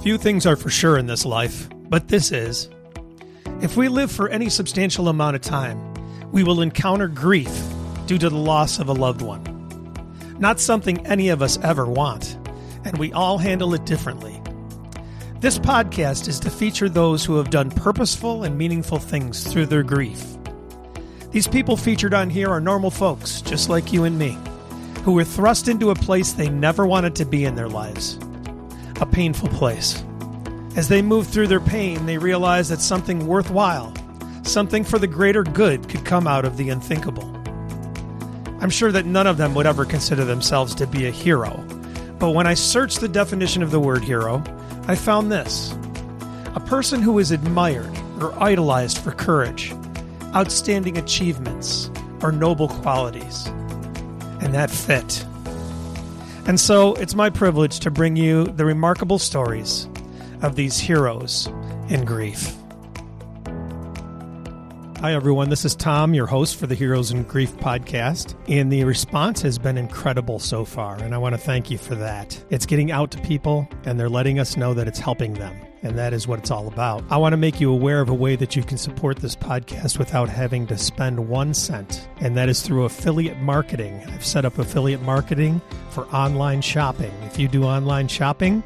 Few things are for sure in this life, but this is. If we live for any substantial amount of time, we will encounter grief due to the loss of a loved one. Not something any of us ever want, and we all handle it differently. This podcast is to feature those who have done purposeful and meaningful things through their grief. These people featured on here are normal folks, just like you and me, who were thrust into a place they never wanted to be in their lives. A painful place. As they move through their pain, they realize that something worthwhile, something for the greater good could come out of the unthinkable. I'm sure that none of them would ever consider themselves to be a hero, but when I searched the definition of the word hero, I found this: a person who is admired or idolized for courage, outstanding achievements, or noble qualities. And that fit. And so it's my privilege to bring you the remarkable stories of these heroes in grief. Hi, everyone. This is Tom, your host for the Heroes in Grief podcast, and the response has been incredible so far, and I want to thank you for that. It's getting out to people, and they're letting us know that it's helping them, and that is what it's all about. I want to make you aware of a way that you can support this podcast without having to spend 1 cent, and that is through affiliate marketing. I've set up affiliate marketing for online shopping. If you do online shopping,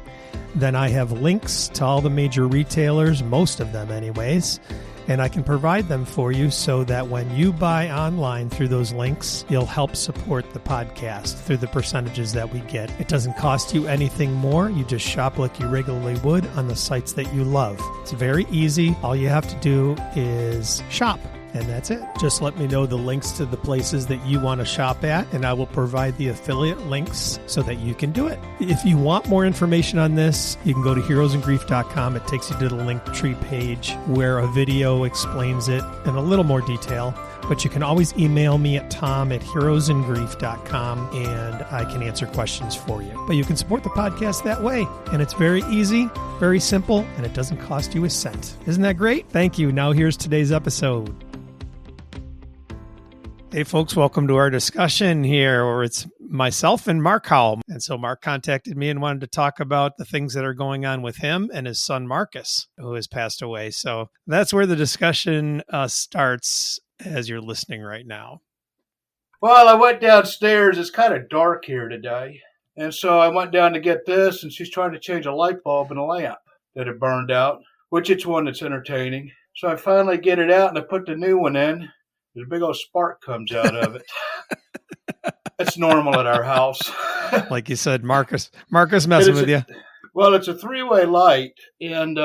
then I have links to all the major retailers, most of them anyways, and I can provide them for you so that when you buy online through those links, you'll help support the podcast through the percentages that we get. It doesn't cost you anything more. You just shop like you regularly would on the sites that you love. It's very easy. All you have to do is shop. And that's it. Just let me know the links to the places that you want to shop at, and I will provide the affiliate links so that you can do it. If you want more information on this, you can go to heroesingrief.com. It takes you to the Linktree page where a video explains it in a little more detail. But you can always email me at tom@heroesingrief.com, and I can answer questions for you. But you can support the podcast that way, and it's very easy, very simple, and it doesn't cost you a cent. Isn't that great? Thank you. Now here's today's episode. Hey folks, welcome to our discussion here, where it's myself and Mark Howell. And so Mark contacted me and wanted to talk about the things that are going on with him and his son Markus, who has passed away. So that's where the discussion starts as you're listening right now. Well, I went downstairs. It's kind of dark here today. And so I went down to get this, and she's trying to change a light bulb in a lamp that had burned out, which it's one that's entertaining. So I finally get it out, and I put the new one in. There's a big old spark comes out of it. That's normal at our house. Like you said, Markus messing with you. Well, it's a three-way light, and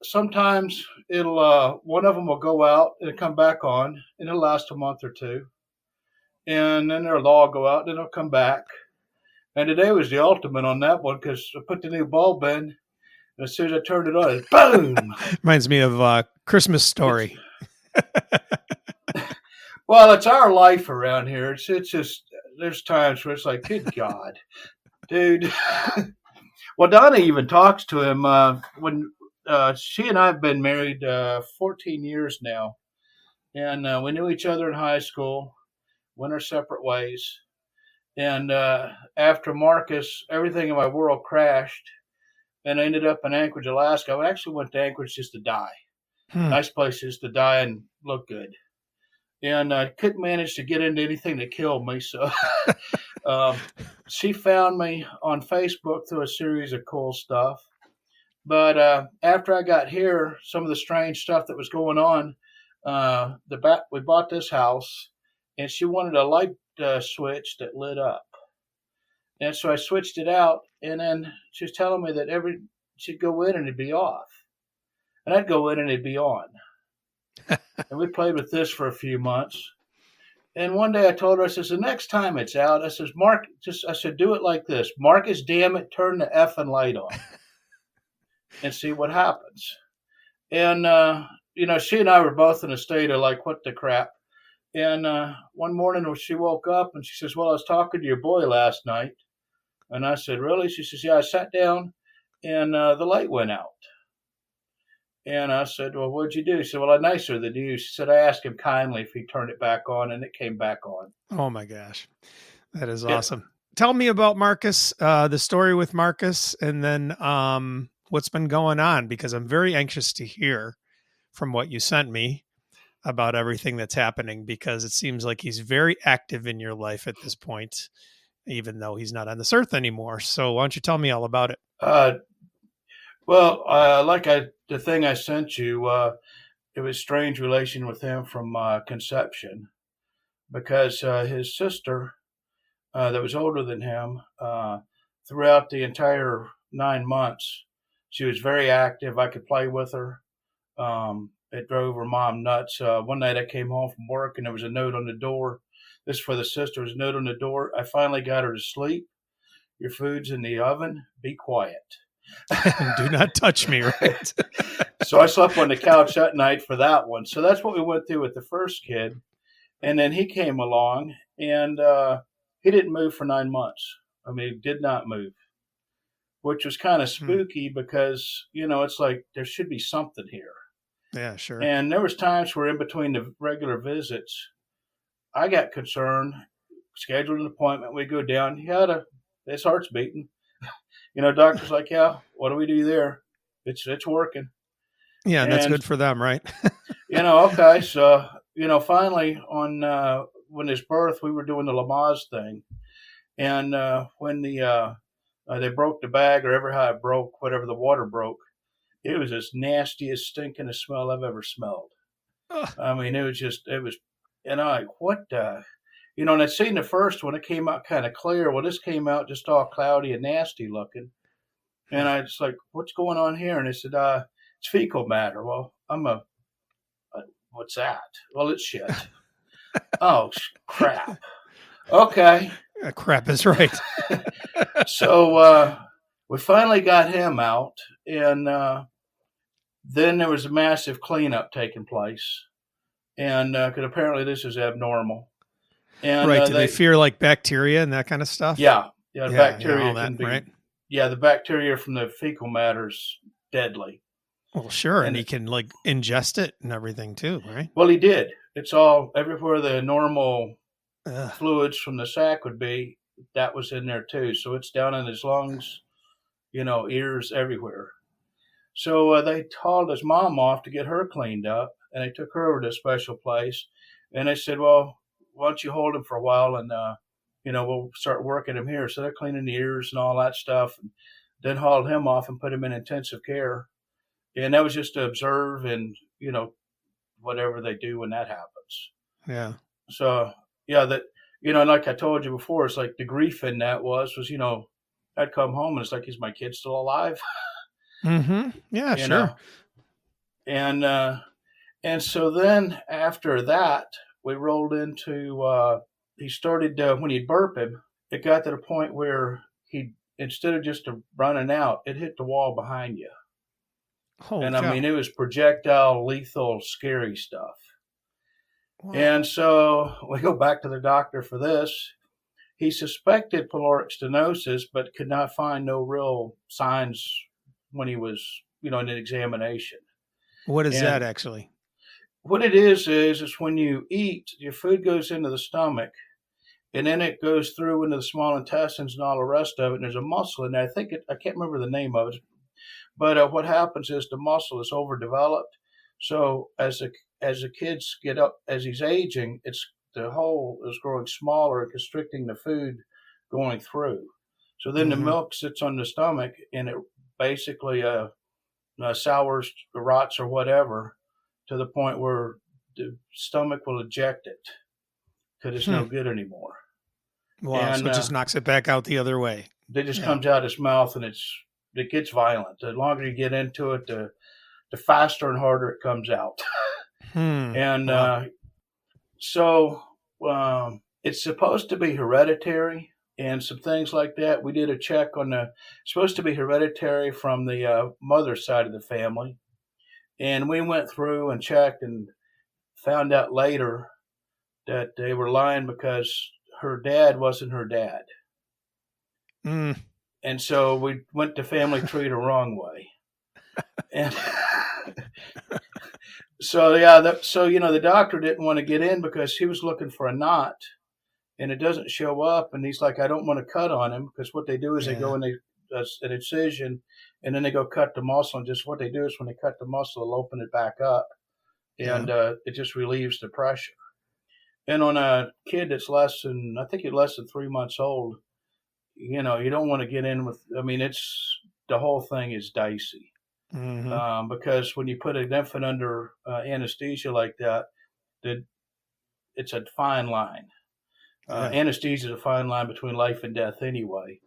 sometimes it'll one of them will go out and it'll come back on, and it'll last a month or two. And then they'll all go out, and then it'll come back. And today was the ultimate on that one because I put the new bulb in, and as soon as I turned it on, boom! Reminds me of Christmas Story. Well, it's our life around here. It's just, there's times where it's like, good God, dude. Well, Donna even talks to him when she and I have been married 14 years now. And we knew each other in high school, went our separate ways. And after Markus, everything in my world crashed. And I ended up in Anchorage, Alaska. I actually went to Anchorage just to die. Nice place just to die and look good. And I couldn't manage to get into anything that killed me. So she found me on Facebook through a series of cool stuff. But after I got here, some of the strange stuff that was going on, we bought this house, and she wanted a light switch that lit up. And so I switched it out, and then she was telling me that she'd go in and it'd be off. And I'd go in and it'd be on. And we played with this for a few months. And one day I told her, I says, the next time it's out, I says, Mark, I said, do it like this. Markus, damn it, turn the effing light on and see what happens. And, she and I were both in a state of like, what the crap. And one morning she woke up and she says, well, I was talking to your boy last night. And I said, really? She says, yeah, I sat down and the light went out. And I said, well, what'd you do? She said, well, I'm nicer than you. She said, I asked him kindly if he turned it back on, and it came back on. Oh, my gosh. That is awesome. Tell me about Markus, the story with Markus, and then what's been going on, because I'm very anxious to hear from what you sent me about everything that's happening, because it seems like he's very active in your life at this point, even though he's not on this earth anymore. So why don't you tell me all about it? The thing I sent you, it was strange relation with him from conception, because his sister, that was older than him, throughout the entire 9 months, she was very active. I could play with her. It drove her mom nuts. One night I came home from work and there was a note on the door. This is for the sister. There was a note on the door. I finally got her to sleep. Your food's in the oven. Be quiet. Do not touch me, right? So I slept on the couch that night for that one. So that's what we went through with the first kid. And then he came along and he didn't move for 9 months. I mean, he did not move, which was kind of spooky because, it's like there should be something here. Yeah, sure. And there was times where in between the regular visits, I got concerned, scheduled an appointment. We go down. His heart's beating. Doctor's like, yeah, what do we do there? It's working. Yeah, and that's good for them, right? Okay. So, finally on when his birth, we were doing the Lamaze thing. And when they broke the bag, or ever how it broke, whatever the water broke, it was as nasty as stinking smell I've ever smelled. Ugh. I mean, it was, and I'm like, what the, and I'd seen the first one, it came out kind of clear. Well, this came out just all cloudy and nasty looking. And I just like, what's going on here? And they said, it's fecal matter. Well, what's that? Well, it's shit. Oh, crap. Okay. Crap is right. So we finally got him out, and then there was a massive cleanup taking place, and because apparently this is abnormal. And right? Do they fear like bacteria and that kind of stuff? Yeah, the bacteria can be right. Yeah, the bacteria from the fecal matter's deadly. Well, sure, and he can like ingest it and everything too, right? Well, he did. It's all everywhere the normal fluids from the sac would be. That was in there too. So it's down in his lungs, ears, everywhere. So they hauled his mom off to get her cleaned up, and they took her over to a special place. And they said, well, why don't you hold him for a while, and we'll start working him here. So they're cleaning the ears and all that stuff, and then hauled him off and put him in intensive care. And that was just to observe and, whatever they do when that happens. Yeah. So, yeah, that, like I told you before, it's like the grief in that was, I'd come home and it's like, is my kid still alive? Mm-hmm. Yeah, sure. And so then after that, we rolled into, he started, when he'd burp him, it got to the point where instead of just running out, it hit the wall behind you. Holy and cow. I mean, it was projectile, lethal, scary stuff. Wow. And so we go back to the doctor for this. He suspected pyloric stenosis, but could not find no real signs when he was, in an examination. What is that actually? What it is when you eat, your food goes into the stomach, and then it goes through into the small intestines and all the rest of it. And there's a muscle in there. I can't remember the name of it. But what happens is the muscle is overdeveloped. So as the kids get up, as he's aging, the hole is growing smaller, constricting the food going through. So then the milk sits on the stomach, and it basically sours, rots, or whatever, to the point where the stomach will eject it because it's no good anymore. Wow, and, so it just knocks it back out the other way. It just comes out of his mouth, and it gets violent. The longer you get into it, the faster and harder it comes out. And so it's supposed to be hereditary and some things like that. We did a check on it's supposed to be hereditary from the mother's side of the family. And we went through and checked and found out later that they were lying because her dad wasn't her dad. And so we went the family tree the wrong way. And so, the doctor didn't want to get in because he was looking for a knot, and it doesn't show up. And he's like, I don't want to cut on him, because what they do is they go and they an incision, and then they go cut the muscle. And just what they do is when they cut the muscle, they'll open it back up, and it just relieves the pressure. And on a kid that's less than 3 months old, you don't want to get in with. I mean, the whole thing is dicey. Because when you put an infant under anesthesia like that, it's a fine line. Anesthesia is a fine line between life and death anyway,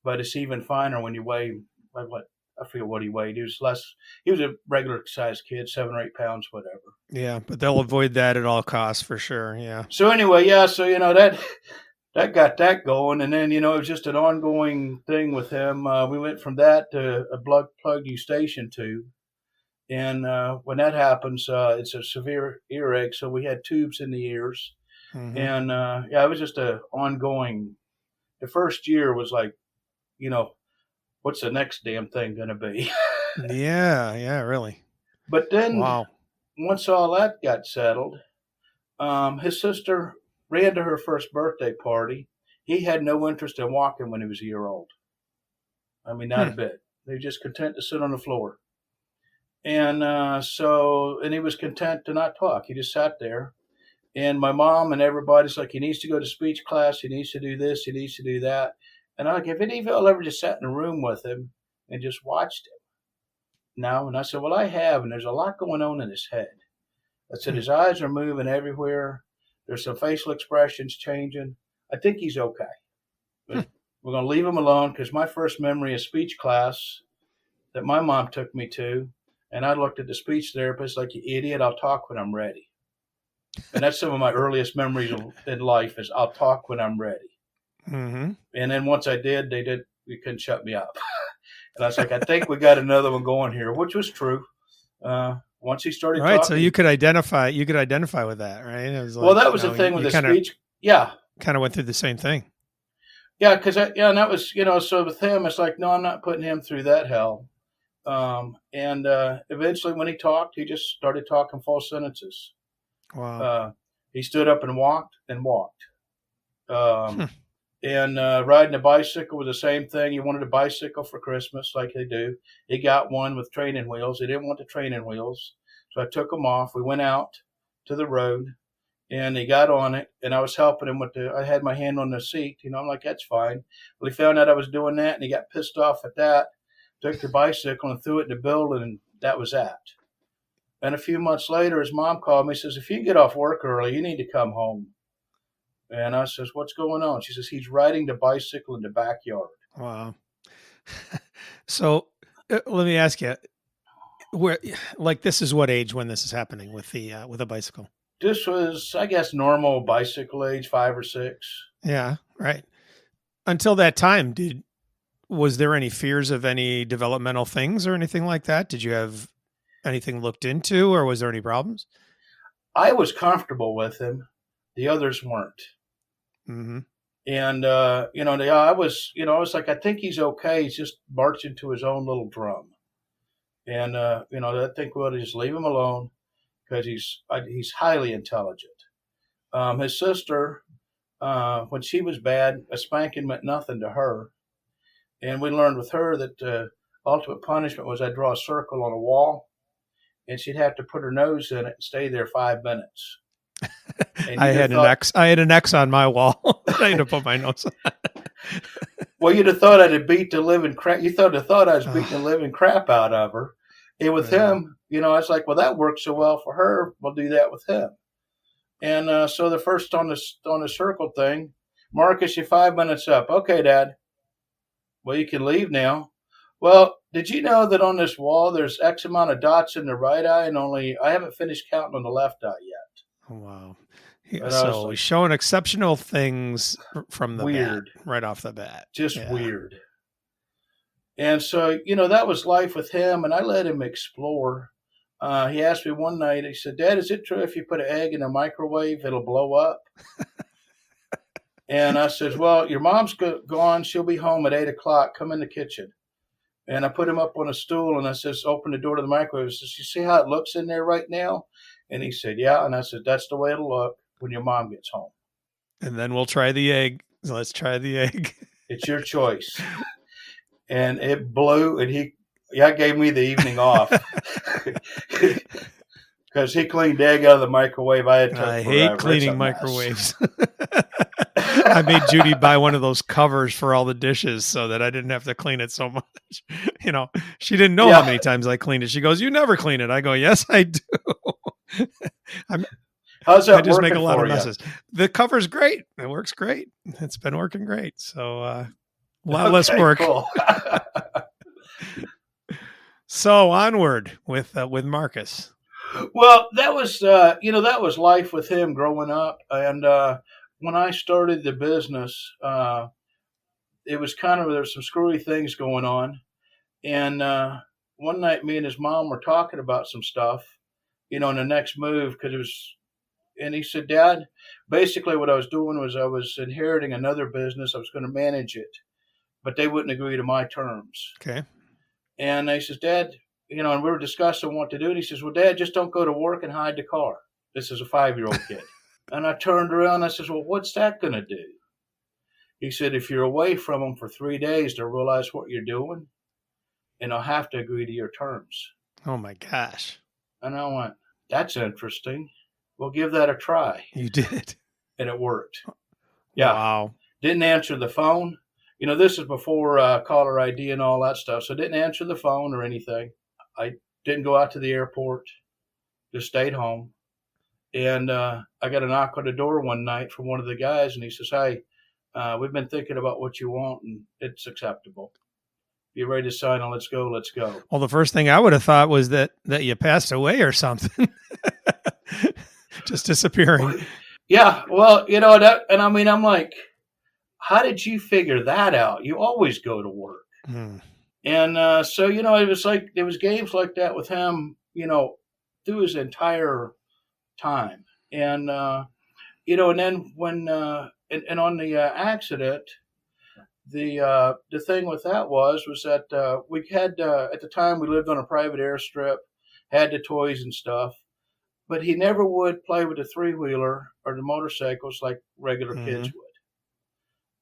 but it's even finer when you weigh, I forget what he weighed. He was a regular sized kid, 7 or 8 pounds, whatever. Yeah, but they'll avoid that at all costs for sure. Yeah. So anyway, that got that going, and then it was just an ongoing thing with him. We went from that to a plug eustachian tube, and when that happens, it's a severe earache. So we had tubes in the ears, and it was just a ongoing. The first year was like, what's the next damn thing going to be? Yeah, really. But then, once all that got settled, his sister ran to her first birthday party. He had no interest in walking when he was a year old. I mean, not a bit. They were just content to sit on the floor. And and he was content to not talk. He just sat there. And my mom and everybody's like, he needs to go to speech class. He needs to do this. He needs to do that. And I'm like, have any of y'all ever just sat in a room with him and just watched him? No. And I said, well, I have. And there's a lot going on in his head. I said, his eyes are moving everywhere. There's some facial expressions changing. I think he's okay. But we're going to leave him alone because my first memory of speech class that my mom took me to, and I looked at the speech therapist like, you idiot, I'll talk when I'm ready. And that's some of my earliest memories in life is I'll talk when I'm ready. And then once I did, you couldn't shut me up. And I was like, I think we got another one going here, which was true. Once he started talking. So you could identify with that, right? It was like, that was the thing with the speech. Yeah. Kind of went through the same thing. Yeah, and that was, so with him, it's like, no, I'm not putting him through that hell. And eventually when he talked, he just started talking full sentences. Wow. He stood up and walked. And riding a bicycle was the same thing. He wanted a bicycle for Christmas like they do. He got one with training wheels. He didn't want the training wheels. So I took them off. We went out to the road, and he got on it, and I was helping him I had my hand on the seat. I'm like, that's fine. Well, he found out I was doing that, and he got pissed off at that, took the bicycle and threw it in the building, and that was that. And a few months later, his mom called me and says, if you get off work early, you need to come home. And I says, what's going on? She says, he's riding the bicycle in the backyard. Wow. So let me ask you, this is what age when this is happening with a bicycle? This was, I guess, normal bicycle age, 5 or 6. Yeah, right. Until that time, was there any fears of any developmental things or anything like that? Did you have anything looked into, or was there any problems? I was comfortable with him. The others weren't. And, I was like, I think he's okay. He's just marching to his own little drum. And, I think we ought to just leave him alone because he's highly intelligent. His sister, when she was bad, a spanking meant nothing to her. And we learned with her that ultimate punishment was I'd draw a circle on a wall, and she'd have to put her nose in it and stay there 5 minutes. I had an X on my wall. I had to put my nose on. Well, you'd have thought I'd have beat the living crap. You thought I was beating the living crap out of her. And with him, I was like, well, that worked so well for her. We'll do that with him. And so the first on the circle thing, Markus, you're 5 minutes up. Okay, Dad. Well, you can leave now. Well, did you know that on this wall there's X amount of dots in the right eye, and I haven't finished counting on the left eye yet. Oh, wow. So he's showing exceptional things from the weird bat, right off the bat. Just weird. And so, that was life with him, and I let him explore. He asked me one night, he said, Dad, is it true if you put an egg in a microwave, it'll blow up? And I said, well, your mom's gone. She'll be home at 8 o'clock. Come in the kitchen. And I put him up on a stool, and I says, open the door to the microwave. I says, you see how it looks in there right now? And he said, yeah. And I said, that's the way it'll look when your mom gets home. And then we'll try the egg. So let's try the egg. It's your choice. and it blew, and he gave me the evening off because he cleaned egg out of the microwave. I hate cleaning microwaves. I made Judy buy one of those covers for all the dishes so that I didn't have to clean it so much. She didn't know how many times I cleaned it. She goes, "You never clean it." I go, "Yes, I do." How's that I just make a lot of you? messes. The cover's great. It works great. It's been working great. So a lot less work. Cool. So onward with Markus. Well, that was that was life with him growing up, and when I started the business, it was there was some screwy things going on, and one night me and his mom were talking about some stuff, in the next move and he said, "Dad, basically what I was doing was I was inheriting another business. I was going to manage it, but they wouldn't agree to my terms." Okay. And he says, "Dad," and we were discussing what to do. And he says, "Well, Dad, just don't go to work and hide the car." This is a 5-year-old kid. And I turned around and I says, "Well, what's that going to do?" He said, "If you're away from them for 3 days, they'll realize what you're doing, and they'll have to agree to your terms." Oh, my gosh. And I went, "That's interesting. We'll give that a try." You did. And it worked. Yeah. Wow. Didn't answer the phone. This is before caller ID and all that stuff. So didn't answer the phone or anything. I didn't go out to the airport. Just stayed home. And I got a knock on the door one night from one of the guys. And he says, "Hey, we've been thinking about what you want, and it's acceptable. You ready to sign on? Let's go. Let's go." Well, the first thing I would have thought was that you passed away or something. Just disappearing. Yeah. Well, and I mean, I'm like, how did you figure that out? You always go to work. And so, it was like, there was games like that with him, through his entire time. And, and then when, and on the accident, the thing with that was that we had, at the time we lived on a private airstrip, had the toys and stuff, but he never would play with the 3-wheeler or the motorcycles like regular kids would.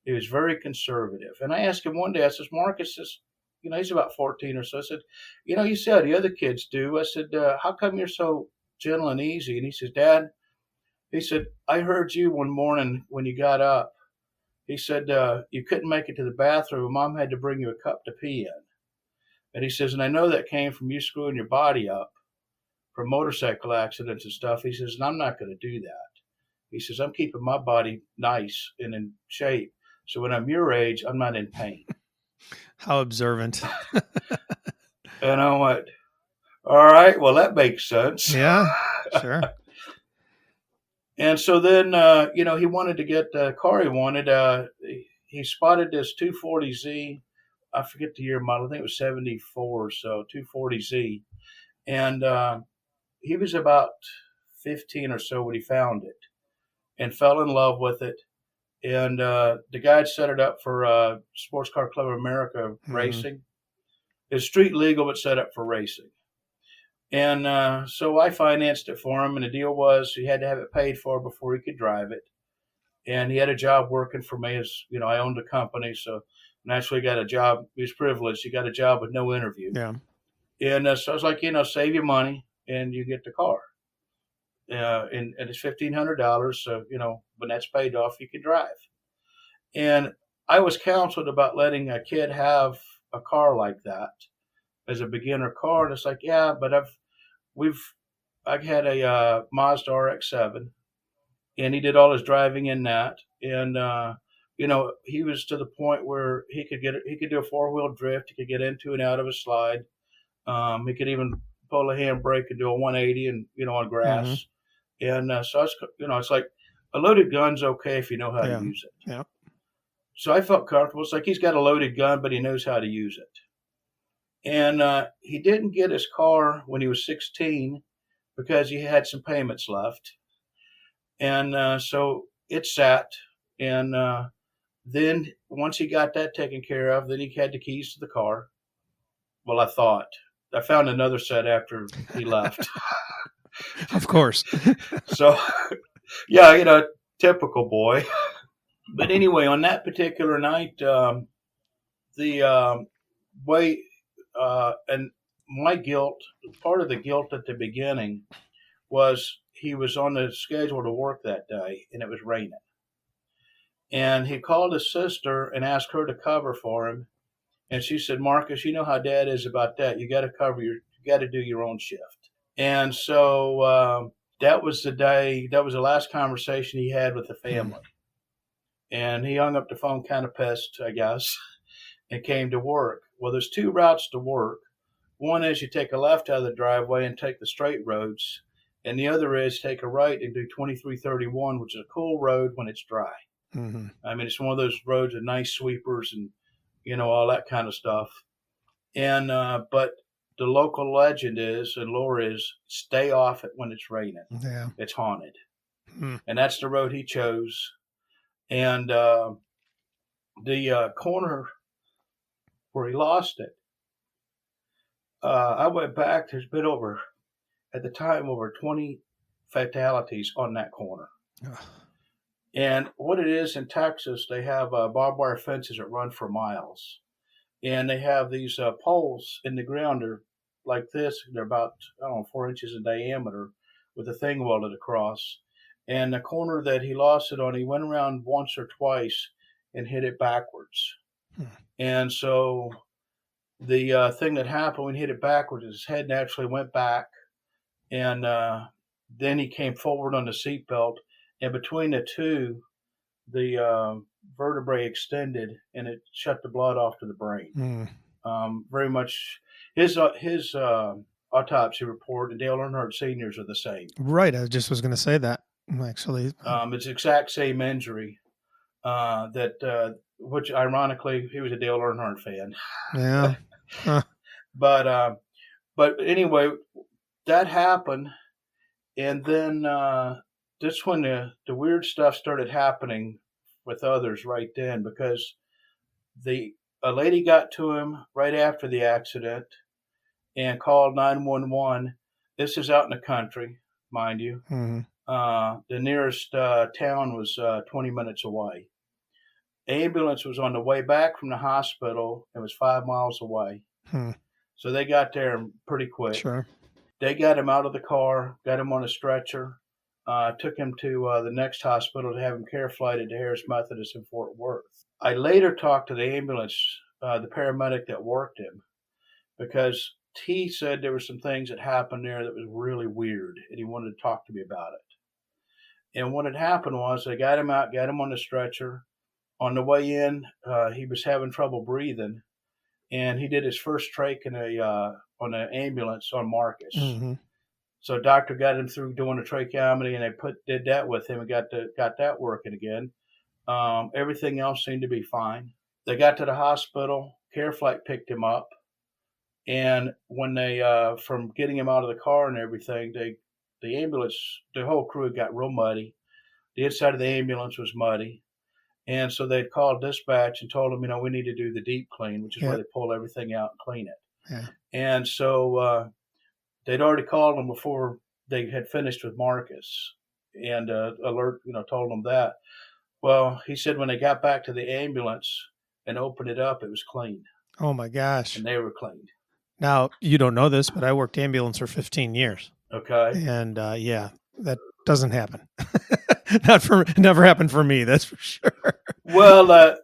He was very conservative. And I asked him one day, I says, "Markus, he's about 14 or so." I said, "You see how the other kids do." I said, "How come you're so gentle and easy?" And he says, "Dad," he said, "I heard you one morning when you got up." He said, "You couldn't make it to the bathroom. Mom had to bring you a cup to pee in." And he says, "And I know that came from you screwing your body up from motorcycle accidents and stuff." He says, "And I'm not going to do that." He says, "I'm keeping my body nice and in shape. So when I'm your age, I'm not in pain." How observant. And I went, "All right, well, that makes sense." Yeah, sure. And so then, he wanted to get the car he wanted. He spotted this 240Z. I forget the year model. I think it was 74 or so, 240Z. And he was about 15 or so when he found it and fell in love with it. And the guy had set it up for Sports Car Club of America racing. It's street legal, but set up for racing. And so I financed it for him. And the deal was he had to have it paid for before he could drive it. And he had a job working for me as, I owned a company. So naturally got a job. He was privileged. He got a job with no interview. Yeah. And so I was like, save your money and you get the car. And it's $1,500. So, when that's paid off, you can drive. And I was counseled about letting a kid have a car like that as a beginner car. And it's like, yeah, but I had a Mazda RX-7 and he did all his driving in that. And, he was to the point where he could do a 4-wheel drift. He could get into and out of a slide. He could even pull a handbrake and do a 180 and, on grass. And so it's like a loaded gun's okay if you know how to use it. Yeah. So I felt comfortable. It's like he's got a loaded gun, but he knows how to use it. And he didn't get his car when he was 16 because he had some payments left. And so it sat. And then once he got that taken care of, then he had the keys to the car. Well, I found another set after he left. Of course. So, yeah, typical boy. But anyway, on that particular night, the and my guilt, part of the guilt at the beginning was he was on the schedule to work that day and it was raining. And he called his sister and asked her to cover for him. And she said, Marcus, you know how Dad is about that. You got to do your own shift. And so that was the last conversation he had with the family. And he hung up the phone kind of pissed, I guess, and came to work. Well, there's two routes to work. One is you take a left out of the driveway and take the straight roads. And the other is take a right and do 2331, which is a cool road when it's dry. Mm-hmm. I mean, it's one of those roads with nice sweepers and, all that kind of stuff. And but the local legend is, and lore is, stay off it when it's raining. Yeah. It's haunted. Mm. And that's the road he chose. And the corner where he lost it, I went back. There's been over 20 fatalities on that corner. Ugh. And what it is in Texas, they have barbed wire fences that run for miles. And they have these poles in the ground. They're like this. They're about, 4 inches in diameter with a thing welded across. And the corner that he lost it on, he went around once or twice and hit it backwards. And so the thing that happened when he hit it backwards, his head naturally went back. And then he came forward on the seatbelt. And between the two, the vertebrae extended and it shut the blood off to the brain. Very much his autopsy report and Dale Earnhardt Sr.'s are the same. Right. I just was going to say that, actually. It's the exact same injury which ironically, he was a Dale Earnhardt fan. Yeah. Huh. But anyway, that happened. And then that's when the weird stuff started happening with others right then, because a lady got to him right after the accident and called 911. This is out in the country, mind you. Mm-hmm. The nearest town was 20 minutes away. Ambulance was on the way back from the hospital. It was 5 miles away. So they got there pretty quick. Sure. They got him out of the car, got him on a stretcher, took him to the next hospital to have him care flighted to Harris Methodist in Fort Worth. I later talked to the ambulance, the paramedic that worked him, because he said there were some things that happened there that was really weird, and he wanted to talk to me about it. And what had happened was they got him out, got him on the stretcher. On the way in, he was having trouble breathing, and he did his first trach on an ambulance on Markus. Mm-hmm. So doctor got him through doing a tracheotomy, and they did that with him and got that working again. Everything else seemed to be fine. They got to the hospital. Care flight picked him up, and when they from getting him out of the car and everything, the ambulance, the whole crew got real muddy. The inside of the ambulance was muddy. And so they'd called dispatch and told them, we need to do the deep clean, which is where they pull everything out and clean it. Yeah. And so they'd already called them before they had finished with Markus and told them that. Well, he said when they got back to the ambulance and opened it up, it was clean. Oh, my gosh. And they were cleaned. Now, you don't know this, but I worked ambulance for 15 years. Okay. And that doesn't happen. Never happened for me, that's for sure. Well, the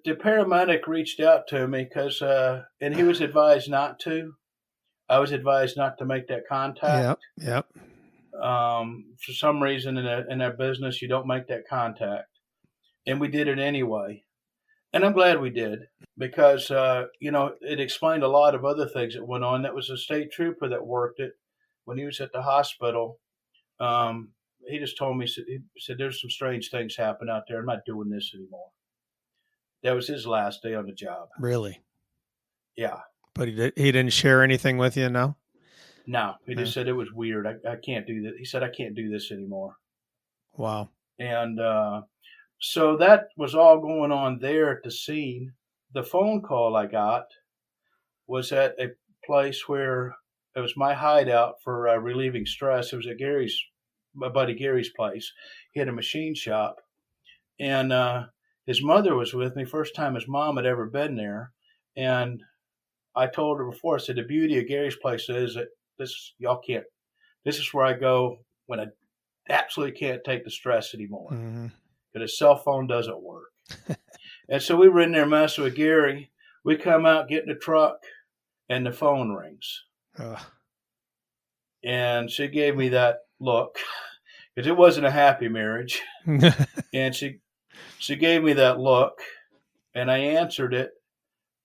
paramedic reached out to me because, and he was advised not to. I was advised not to make that contact. Yep. For some reason in that business, you don't make that contact. And we did it anyway. And I'm glad we did because, it explained a lot of other things that went on. That was a state trooper that worked it when he was at the hospital. He just told me, he said, there's some strange things happen out there. I'm not doing this anymore. That was his last day on the job. Really? Yeah. But he didn't share anything with you, no? No. He just said it was weird. I can't do that. He said, I can't do this anymore. Wow. And so that was all going on there at the scene. The phone call I got was at a place where it was my hideout for relieving stress. It was at my buddy Gary's place. He had a machine shop, and his mother was with me. First time his mom had ever been there, And I told her before, I said, the beauty of Gary's place is that y'all can't, this is where I go when I absolutely can't take the stress anymore. Mm-hmm. Because his cell phone doesn't work. And so we were in there messing with Gary. We come out, get in the truck, and the phone rings. And she gave me that look, because it wasn't a happy marriage. And she gave me that look, and I answered it,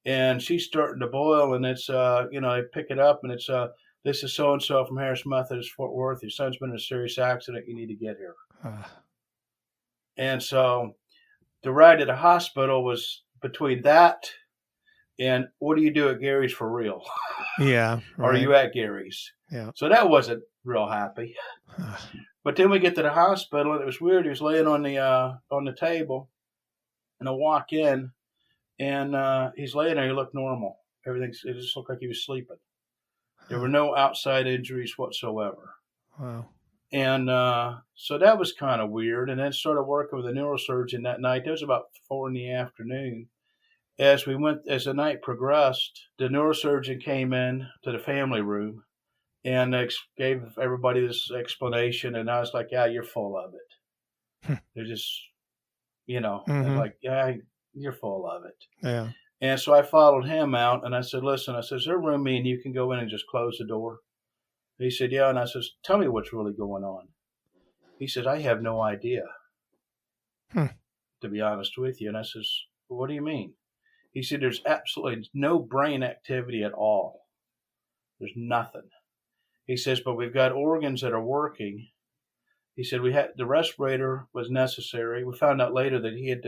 and she's starting to boil, and it's, I pick it up, and it's, this is so-and-so from Harris Methodist, Fort Worth. Your son's been in a serious accident. You need to get here. And so the ride to the hospital was between that and what do you do at Gary's for real? Yeah. Right. Are you at Gary's? Yeah. So that wasn't real happy. But then we get to the hospital, and it was weird. He was laying on the table, and I walk in, and he's laying there. He looked normal. It just looked like he was sleeping. There were no outside injuries whatsoever. Wow. And so that was kind of weird. And then started working with a neurosurgeon that night. It was about 4 p.m. As the night progressed, the neurosurgeon came in to the family room and gave everybody this explanation. And I was like, yeah, you're full of it. They're just, Mm-hmm. like, yeah, you're full of it. Yeah. And so I followed him out, and I said, listen, I said, is there a room and you can go in and just close the door? He said, yeah. And I said, tell me what's really going on. He said, I have no idea, to be honest with you. And I says, well, what do you mean? He said, there's absolutely no brain activity at all. There's nothing. He says, but we've got organs that are working. He said, the respirator was necessary. We found out later that he had,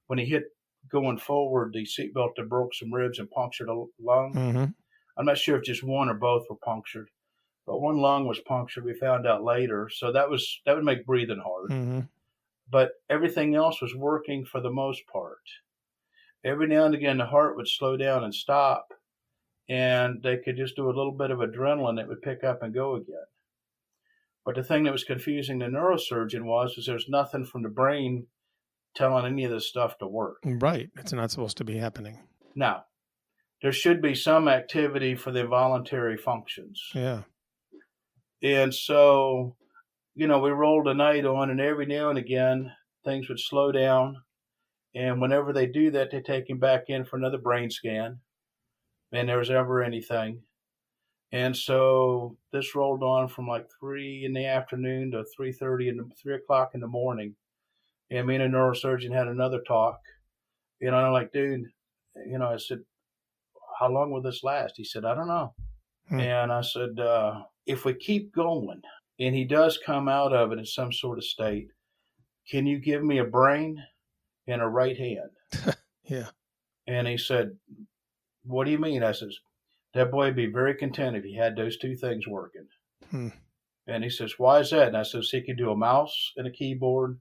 when he hit going forward, the seatbelt had broke some ribs and punctured a lung. Mm-hmm. I'm not sure if just one or both were punctured, but one lung was punctured. We found out later. So that would make breathing hard. Mm-hmm. But everything else was working for the most part. Every now and again, the heart would slow down and stop, and they could just do a little bit of adrenaline. It would pick up and go again. But the thing that was confusing the neurosurgeon was there's nothing from the brain telling any of this stuff to work. Right. It's not supposed to be happening. Now, there should be some activity for the involuntary functions. Yeah. And so, we rolled the night on, and every now and again, things would slow down. And whenever they do that, they take him back in for another brain scan. And there was never anything. And so this rolled on from like 3 p.m. to 3:30 and 3 o'clock in the morning. And me and a neurosurgeon had another talk. I'm like, dude, I said, how long will this last? He said, I don't know. And I said, if we keep going and he does come out of it in some sort of state, can you give me a brain and a right hand? Yeah. And he said, what do you mean? I says, that boy would be very content if he had those two things working. And he says, why is that? And I says, he can do a mouse and a keyboard,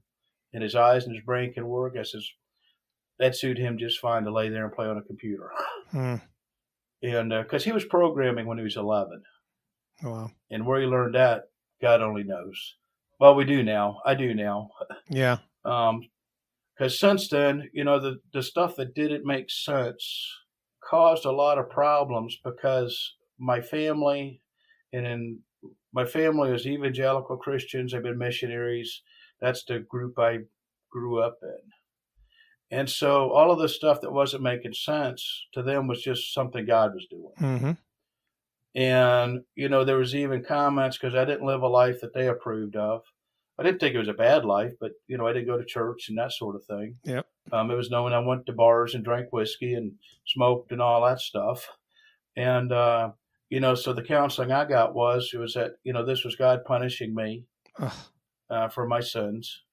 and his eyes and his brain can work. I says, that suited him just fine to lay there and play on a computer. And because he was programming when he was 11. Wow. And where he learned that, God only knows. Well, we do now. I do now. Yeah. Because since then, the stuff that didn't make sense caused a lot of problems because my family was evangelical Christians. They've been missionaries. That's the group I grew up in. And so all of the stuff that wasn't making sense to them was just something God was doing. Mm-hmm. And, there was even comments because I didn't live a life that they approved of. I didn't think it was a bad life, but, I didn't go to church and that sort of thing. Yep. It was known I went to bars and drank whiskey and smoked and all that stuff. And, so the counseling I got was that, this was God punishing me for my sins.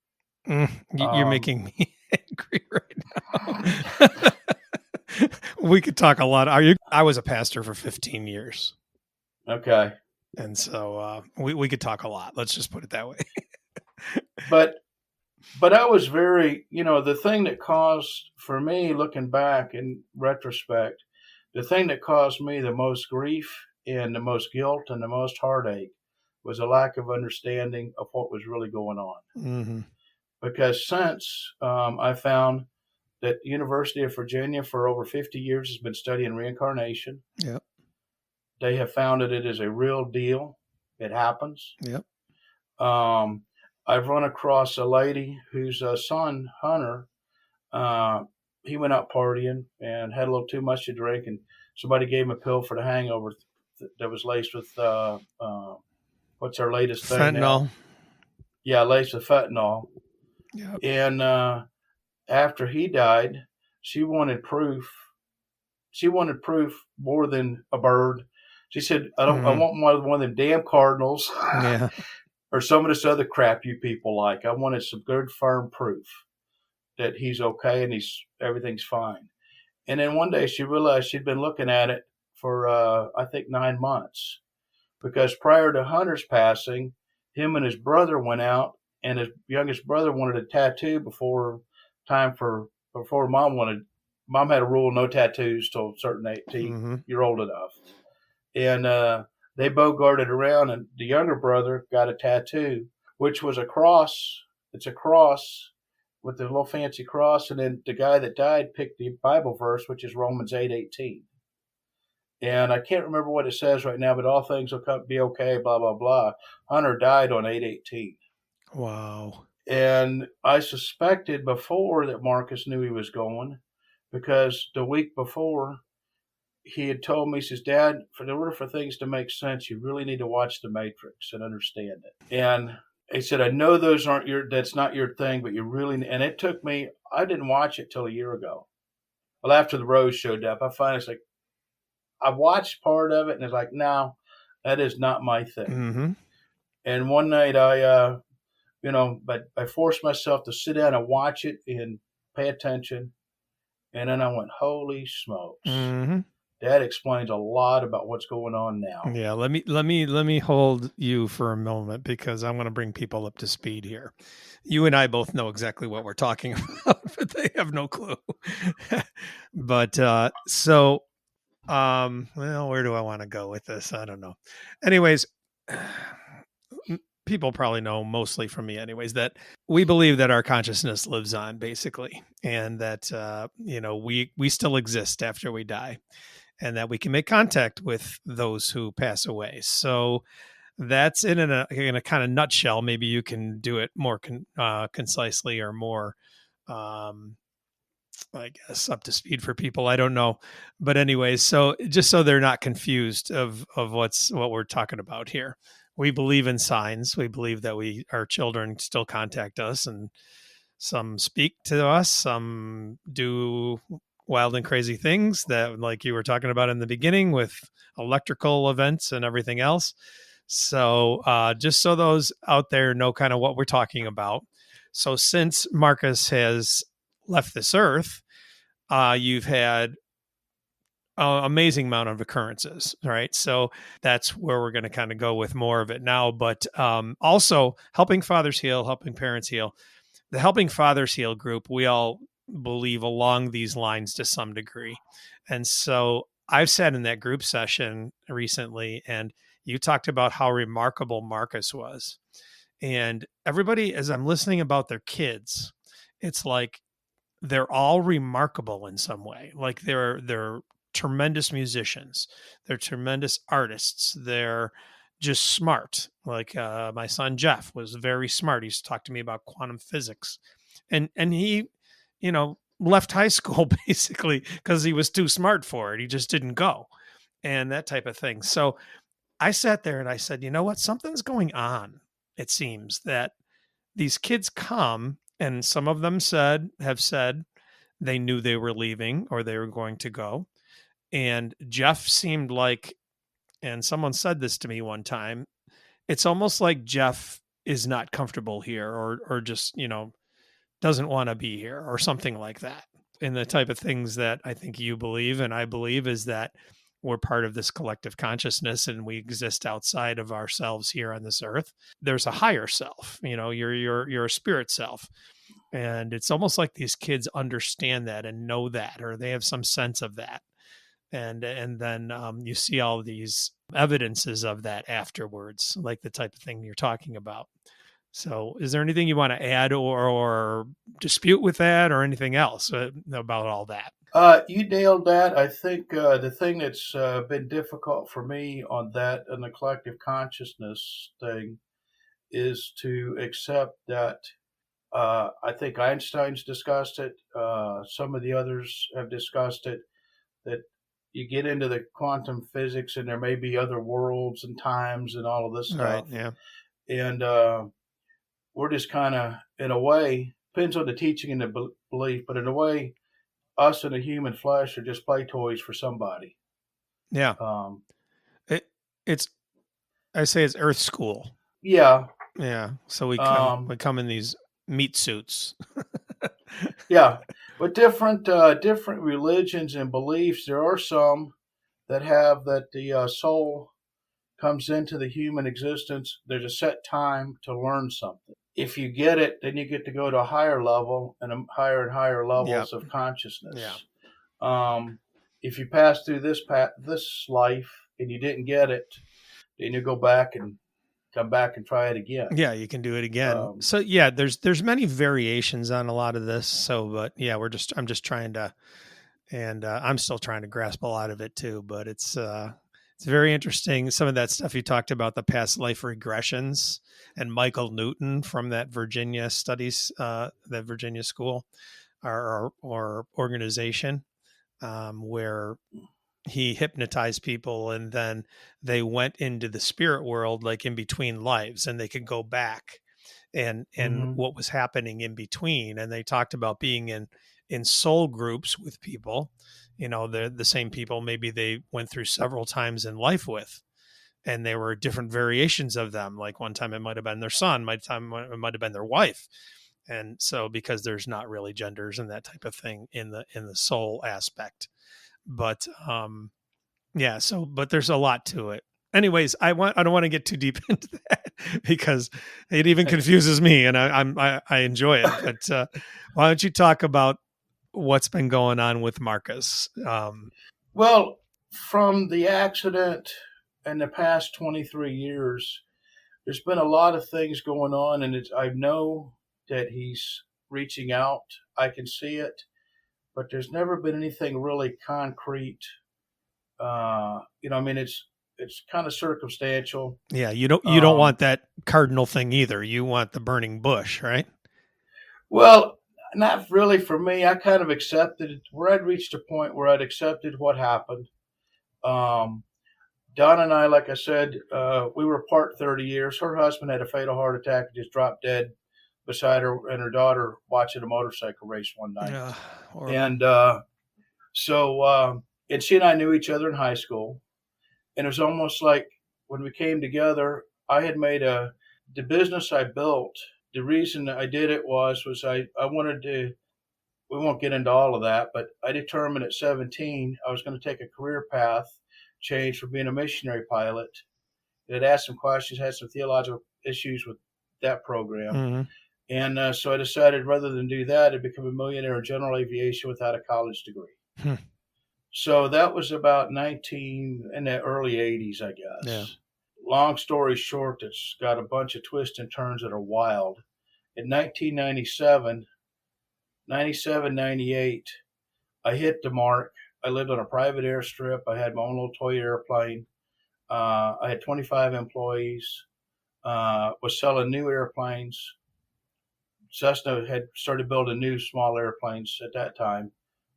You're making me angry right now. We could talk a lot. I was a pastor for 15 years. Okay. And so we could talk a lot. Let's just put it that way. But I was very, the thing that caused, for me, looking back in retrospect, the thing that caused me the most grief and the most guilt and the most heartache was a lack of understanding of what was really going on. Mm-hmm. Because since I found that University of Virginia for over 50 years has been studying reincarnation. Yep. They have found that it is a real deal. It happens. Yep. I've run across a lady whose son, Hunter, he went out partying and had a little too much to drink, and somebody gave him a pill for the hangover that was laced with what's our latest thing now? Fentanyl. Yeah, laced with fentanyl. Yep. And after he died, she wanted proof. She wanted proof more than a bird. She said, I want one of them damn cardinals Yeah. or some of this other crap you people like. I wanted some good firm proof that he's okay and everything's fine. And then one day she realized she'd been looking at it for I think 9 months, because prior to Hunter's passing, him and his brother went out, and his youngest brother wanted a tattoo before mom had a rule, no tattoos till a certain 18 you're old enough. And they bogarted around, and the younger brother got a tattoo, which was a cross. It's a cross with a little fancy cross, and then the guy that died picked the Bible verse, which is Romans 8:18. And I can't remember what it says right now, but all things will be okay, blah, blah, blah. Hunter died on 8:18. Wow. And I suspected before that Marcus knew he was going, because the week before he had told me, he says, Dad, in order for things to make sense, you really need to watch The Matrix and understand it. And he said, I know that's not your thing, but you really, and it took me, I didn't watch it till a year ago. Well, after the Rose showed up, I finally was I watched part of it and it's like, no, that is not my thing. And one night I forced myself to sit down and watch it and pay attention. And then I went, holy smokes. That explains a lot about what's going on now. Yeah, let me hold you for a moment, because I want to bring people up to speed here. You and I both know exactly what we're talking about, but they have no clue. But well, where do I want to go with this? I don't know. Anyways, people probably know, mostly from me anyways, that we believe that our consciousness lives on, basically, and that we still exist after we die, and that we can make contact with those who pass away. So that's in a kind of nutshell. Maybe you can do it more concisely or more, I guess, up to speed for people. I don't know. But anyways, so just so they're not confused of what we're talking about here. We believe in signs. We believe that our children still contact us, and some speak to us, some do wild and crazy things that, like you were talking about in the beginning, with electrical events and everything else. So just so those out there know kind of what we're talking about. So since Marcus has left this earth, you've had an amazing amount of occurrences, right? So that's where we're going to kind of go with more of it now. But also, Helping Fathers Heal, Helping Parents Heal. The Helping Fathers Heal group, we all believe along these lines to some degree. And so I've sat in that group session recently, and you talked about how remarkable Marcus was. And everybody, as I'm listening about their kids, it's like they're all remarkable in some way. Like they're tremendous musicians. They're tremendous artists. They're just smart. Like my son Jeff was very smart. He's talked to me about quantum physics, and he, left high school basically because he was too smart for it. He just didn't go, and that type of thing. So I sat there and I said, you know what? Something's going on. It seems that these kids come, and some of them have said they knew they were leaving or they were going to go. And Jeff seemed like, and someone said this to me one time, it's almost like Jeff is not comfortable here, or just, doesn't want to be here or something like that. And the type of things that I think you believe and I believe is that we're part of this collective consciousness and we exist outside of ourselves here on this earth. There's a higher self, you're a spirit self. And it's almost like these kids understand that and know that, or they have some sense of that. And then you see all these evidences of that afterwards, like the type of thing you're talking about. So is there anything you want to add or dispute with that or anything else about all that? You nailed that. I think the thing that's been difficult for me on that and the collective consciousness thing is to accept that. I think Einstein's discussed it. Some of the others have discussed it. That you get into the quantum physics and there may be other worlds and times and all of this Right. stuff. Yeah. And we're just kind of, in a way, depends on the teaching and the belief, but in a way, us and the human flesh are just play toys for somebody. Yeah. It's I say it's Earth School. Yeah. Yeah. So we come in these meat suits. Yeah. But different religions and beliefs, there are some that have that the soul comes into the human existence. There's a set time to learn something. If you get it, then you get to go to a higher level and higher levels of consciousness. Yeah. If you pass through this life and you didn't get it, then you go back and come back and try it again. Yeah, you can do it again. So yeah, there's many variations on a lot of this. So, but yeah, I'm just trying to, and I'm still trying to grasp a lot of it too. But it's very interesting. Some of that stuff you talked about, the past life regressions, and Michael Newton from that Virginia studies, that Virginia school or organization, where he hypnotized people and then they went into the spirit world, like in between lives, and they could go back and what was happening in between. And they talked about being in soul groups with people, they're the same people maybe they went through several times in life with, and there were different variations of them. Like one time it might have been their son, it might have been their wife. And so, because there's not really genders and that type of thing in the soul aspect, but yeah, so but there's a lot to it. Anyways, I don't want to get too deep into that because it even confuses me, and I enjoy it. But why don't you talk about what's been going on with Markus? Well, from the accident and the past 23 years, there's been a lot of things going on, and I know that he's reaching out. I can see it, but there's never been anything really concrete. It's kind of circumstantial. Yeah, you don't want that cardinal thing either. You want the burning bush, right? Well, not really for me. I kind of accepted it, where I'd reached a point where I'd accepted what happened. Don and I, like I said, we were apart 30 years. Her husband had a fatal heart attack and just dropped dead beside her and her daughter watching a motorcycle race one night. And and she and I knew each other in high school. And it was almost like when we came together, I had made the business I built. The reason I did it was I wanted to, we won't get into all of that, but I determined at 17, I was going to take a career path change from being a missionary pilot. It had asked some questions, had some theological issues with that program. Mm-hmm. And so I decided rather than do that, I'd become a millionaire in general aviation without a college degree. So that was about in the early 80s, I guess. Yeah. Long story short, it's got a bunch of twists and turns that are wild. In 1997, 98, I hit the mark. I lived on a private airstrip. I had my own little toy airplane. I had 25 employees. Was selling new airplanes. Cessna had started building new small airplanes at that time.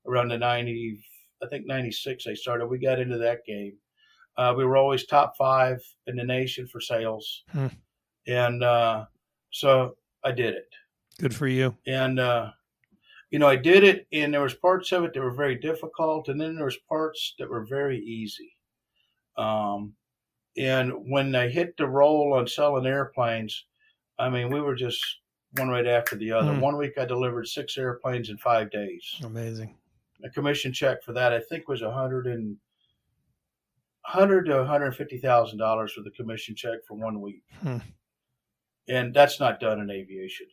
Around the 96 they started. We got into that game. We were always top 5 in the nation for sales. And so I did it. Good for you. And, I did it, and there was parts of it that were very difficult, and then there was parts that were very easy. And when I hit the roll on selling airplanes, I mean, we were just one right after the other. 1 week I delivered 6 airplanes in 5 days. Amazing. A commission check for that, I think, was $100 to $150,000 for the commission check for 1 week. And that's not done in aviation.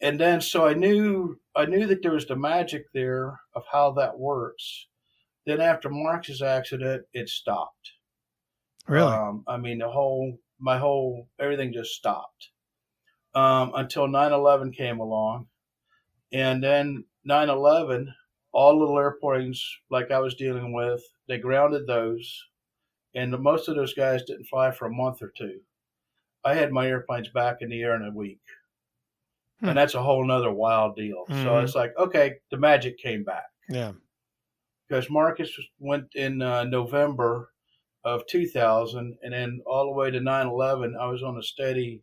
And then, so I knew that there was the magic there of how that works. Then after Mark's accident, it stopped. Really? I mean, the whole everything just stopped until 9/11 came along. And then 9/11, all little airplanes like I was dealing with, they grounded those. And most of those guys didn't fly for a month or two. I had my airplanes back in the air in a week. And that's a whole nother wild deal. So it's like, okay, the magic came back. Yeah. Because Marcus went in November of 2000, and then all the way to 9/11, I was on a steady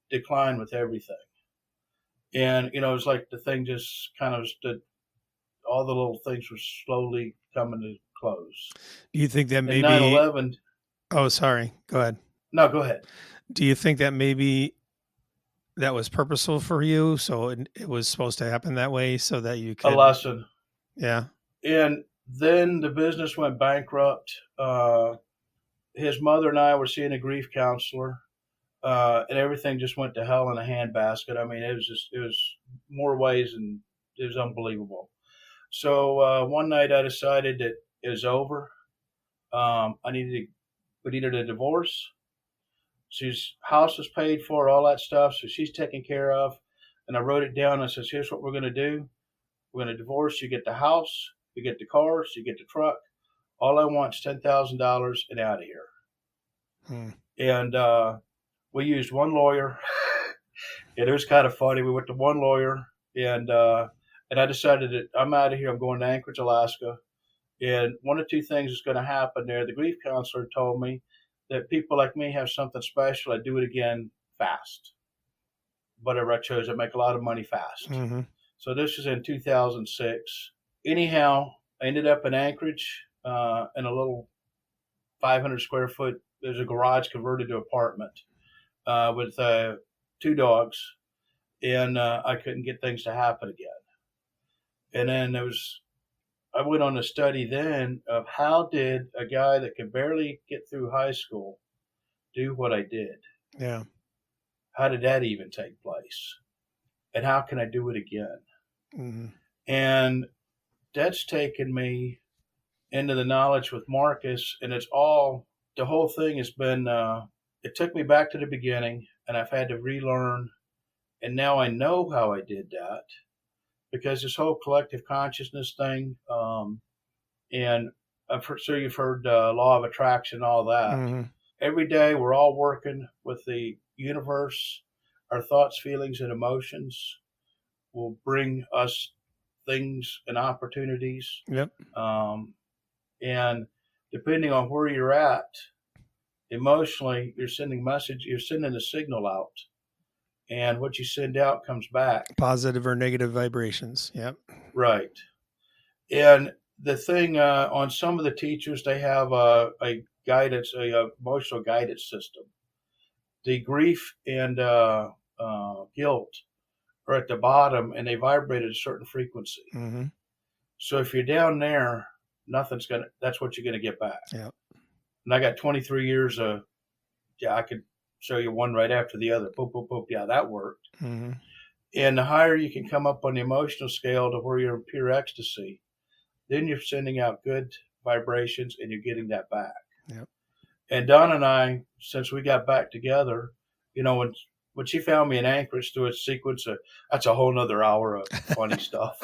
decline with everything. And, it was like the thing just kind of stood, all the little things were slowly coming to close. Do you think that maybe 9/11? Oh, sorry. Go ahead. No, go ahead. Do you think that maybe that was purposeful for you? So it was supposed to happen that way so that you could... A lesson. Yeah. And then the business went bankrupt. His mother and I were seeing a grief counselor, and everything just went to hell in a handbasket. I mean, it was more ways, and it was unbelievable. So one night I decided that it was over. We needed a divorce. She's house was paid for, all that stuff, so she's taken care of. And I wrote it down and says, here's what we're going to do. We're going to divorce. You get the house, you get the cars, you get the truck. All I want is $10,000 and out of here. And we used one lawyer. And it was kind of funny. We went to one lawyer, and I decided that I'm out of here. I'm going to Anchorage, Alaska. And one of two things is going to happen there. The grief counselor told me that people like me have something special. I do it again fast. Whatever I chose, I make a lot of money fast. So this was in 2006. Anyhow, I ended up in Anchorage in a little 500 square foot. There's a garage converted to apartment with 2 dogs, and I couldn't get things to happen again. And then I went on a study then of how did a guy that could barely get through high school do what I did? Yeah. How did that even take place? And how can I do it again? And that's taken me into the knowledge with Marcus, and the whole thing has been, it took me back to the beginning, and I've had to relearn, and now I know how I did that. Because this whole collective consciousness thing, and I'm sure you've heard law of attraction, all that. Every day we're all working with the universe. Our thoughts, feelings, and emotions will bring us things and opportunities. Yep. And depending on where you're at emotionally, you're sending a signal out. And what you send out comes back. Positive or negative vibrations. Yep. Right. And the thing on some of the teachers, they have a guidance, a emotional guidance system. The grief and guilt are at the bottom, and they vibrate at a certain frequency. So if you're down there, that's what you're going to get back. Yep. And I got 23 years I could show you one right after the other. Boop, boop, boop. Yeah, that worked. And the higher you can come up on the emotional scale to where you're in pure ecstasy, then you're sending out good vibrations and you're getting that back. Yep. And Don and I, since we got back together, when she found me in Anchorage through a sequence that's a whole nother hour of funny stuff.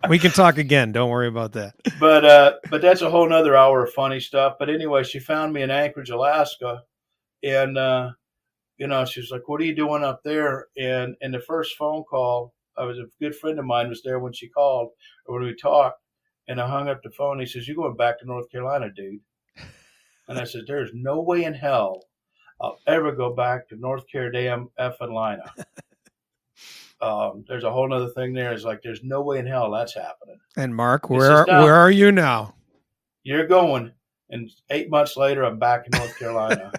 We can talk again. Don't worry about that. But that's a whole nother hour of funny stuff. But anyway, she found me in Anchorage, Alaska. And, she was like, what are you doing up there? And in the first phone call, a good friend of mine was there when she called, or when we talked, and I hung up the phone. He says, you're going back to North Carolina, dude. And I said, there's no way in hell I'll ever go back to North Carolina effing. There's a whole other thing there. It's like, there's no way in hell that's happening. And Mark, where are you now? You're going. And 8 months later, I'm back in North Carolina.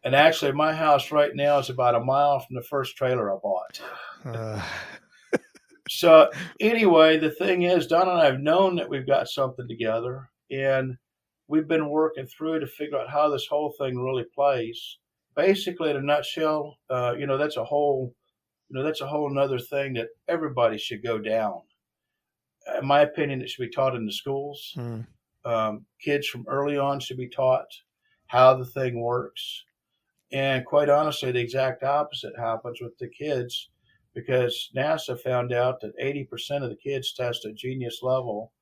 And actually, my house right now is about a mile from the first trailer I bought. So anyway, the thing is, Don and I have known that we've got something together, and we've been working through to figure out how this whole thing really plays. Basically, in a nutshell, that's a whole nother thing that everybody should go down. In my opinion, it should be taught in the schools. Kids from early on should be taught how the thing works. And quite honestly, the exact opposite happens with the kids, because NASA found out that 80% of the kids test at genius level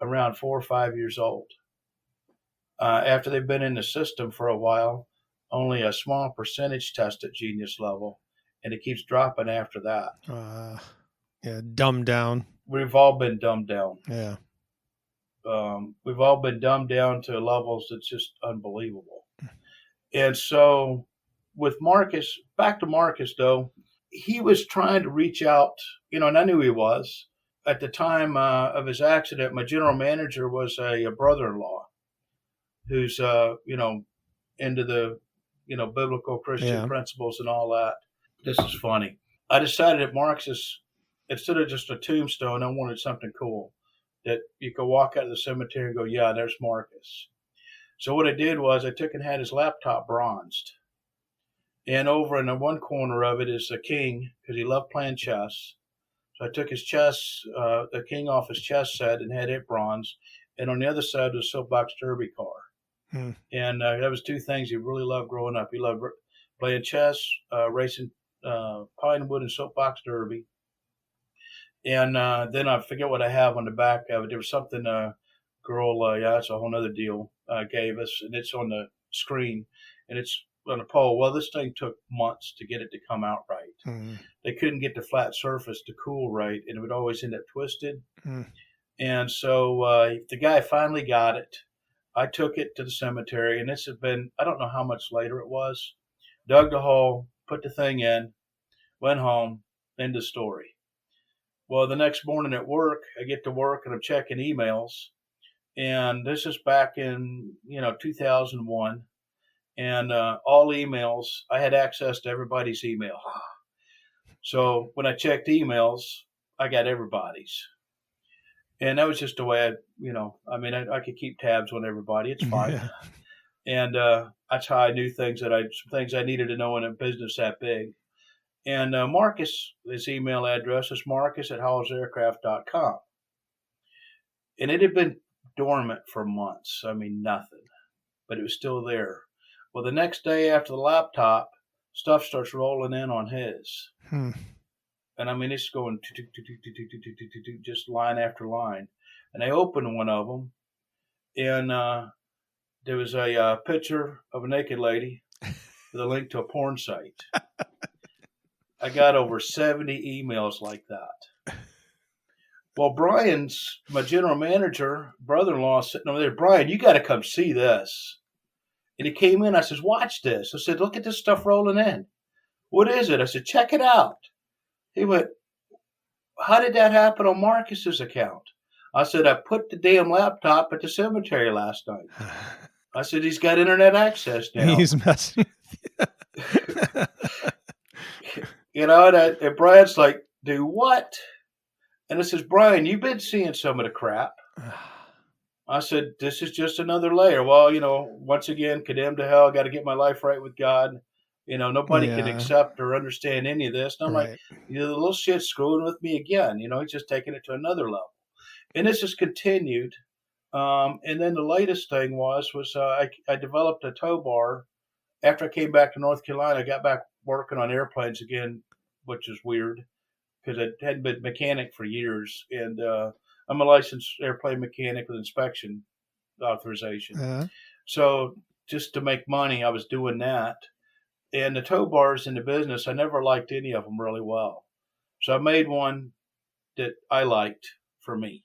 around 4 or 5 years old. After they've been in the system for a while, only a small percentage test at genius level, and it keeps dropping after that. Yeah, dumbed down. We've all been dumbed down. Yeah. We've all been dumbed down to levels that's just unbelievable. And so with Markus, back to Markus though, he was trying to reach out, and I knew he was. At the time of his accident, my general manager was a brother-in-law who's, into the, biblical Christian principles and all that. This is funny. I decided that Markus, instead of just a tombstone, I wanted something cool that you could walk out of the cemetery and go, yeah, there's Markus. So what I did was I took and had his laptop bronzed. And over in the one corner of it is a king, because he loved playing chess. So I took his chess, the king off his chess set and had it bronzed. And on the other side was a soapbox derby car. And that was two things he really loved growing up. He loved playing chess, racing Pinewood and soapbox derby. And then I forget what I have on the back of it. There was something a girl, that's a whole other deal, gave us, and it's on the screen, and it's on a pole. Well, this thing took months to get it to come out right. They couldn't get the flat surface to cool right, and it would always end up twisted. And so the guy finally got it. I took it to the cemetery, and this had been, I don't know how much later it was, dug the hole, put the thing in, went home, end of story. Well, the next morning at work, I get to work and I'm checking emails. And this is back in, 2001. And all emails, I had access to everybody's email. So when I checked emails, I got everybody's. And that was just the way I could keep tabs on everybody. It's fine. Yeah. And that's how I knew some things I needed to know in a business that big. And Markus, his email address is markus@howellsaircraft.com. And it had been dormant for months. Nothing. But it was still there. Well, the next day after the laptop, stuff starts rolling in on his. And it's going just line after line. And I opened one of them, and there was a picture of a naked lady with a link to a porn site. I got over 70 emails like that. Well, Brian's, my general manager, brother-in-law, sitting over there. Brian, you got to come see this. And he came in. I said, watch this. I said, look at this stuff rolling in. What is it? I said, check it out. He went, how did that happen on Markus's account? I said, I put the damn laptop at the cemetery last night. I said, he's got internet access now. He's messing with you. And Brian's like, do what? And I says, Brian, you've been seeing some of the crap. I said, this is just another layer. Well, once again, condemned to hell, got to get my life right with God. Nobody can accept or understand any of this. And I'm like, the little shit's screwing with me again. He's just taking it to another level. And this has continued. And then the latest thing was I developed a tow bar. After I came back to North Carolina, I got back working on airplanes again, which is weird because I hadn't been a mechanic for years. And I'm a licensed airplane mechanic with inspection authorization. So just to make money, I was doing that. And the tow bars in the business, I never liked any of them really well. So I made one that I liked for me.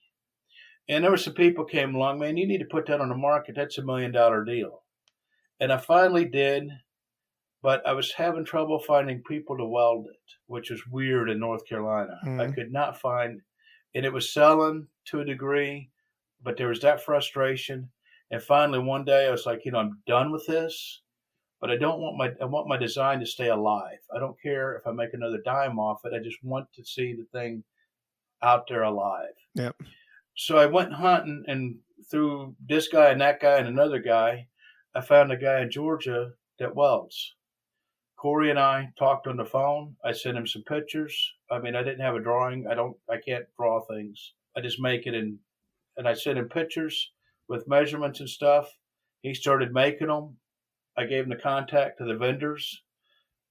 And there were some people came along, man, you need to put that on the market. That's $1 million deal. And I finally did, but I was having trouble finding people to weld it, which was weird in North Carolina. I could not find, and it was selling to a degree, but there was that frustration. And finally, one day I was like, I'm done with this. But I want my design to stay alive. I don't care if I make another dime off it. I just want to see the thing out there alive. Yep. So I went hunting, and through this guy and that guy and another guy, I found a guy in Georgia that welds. Corey and I talked on the phone. I sent him some pictures. I didn't have a drawing. I can't draw things. I just make it, and I sent him pictures with measurements and stuff. He started making them. I gave him the contact to the vendors,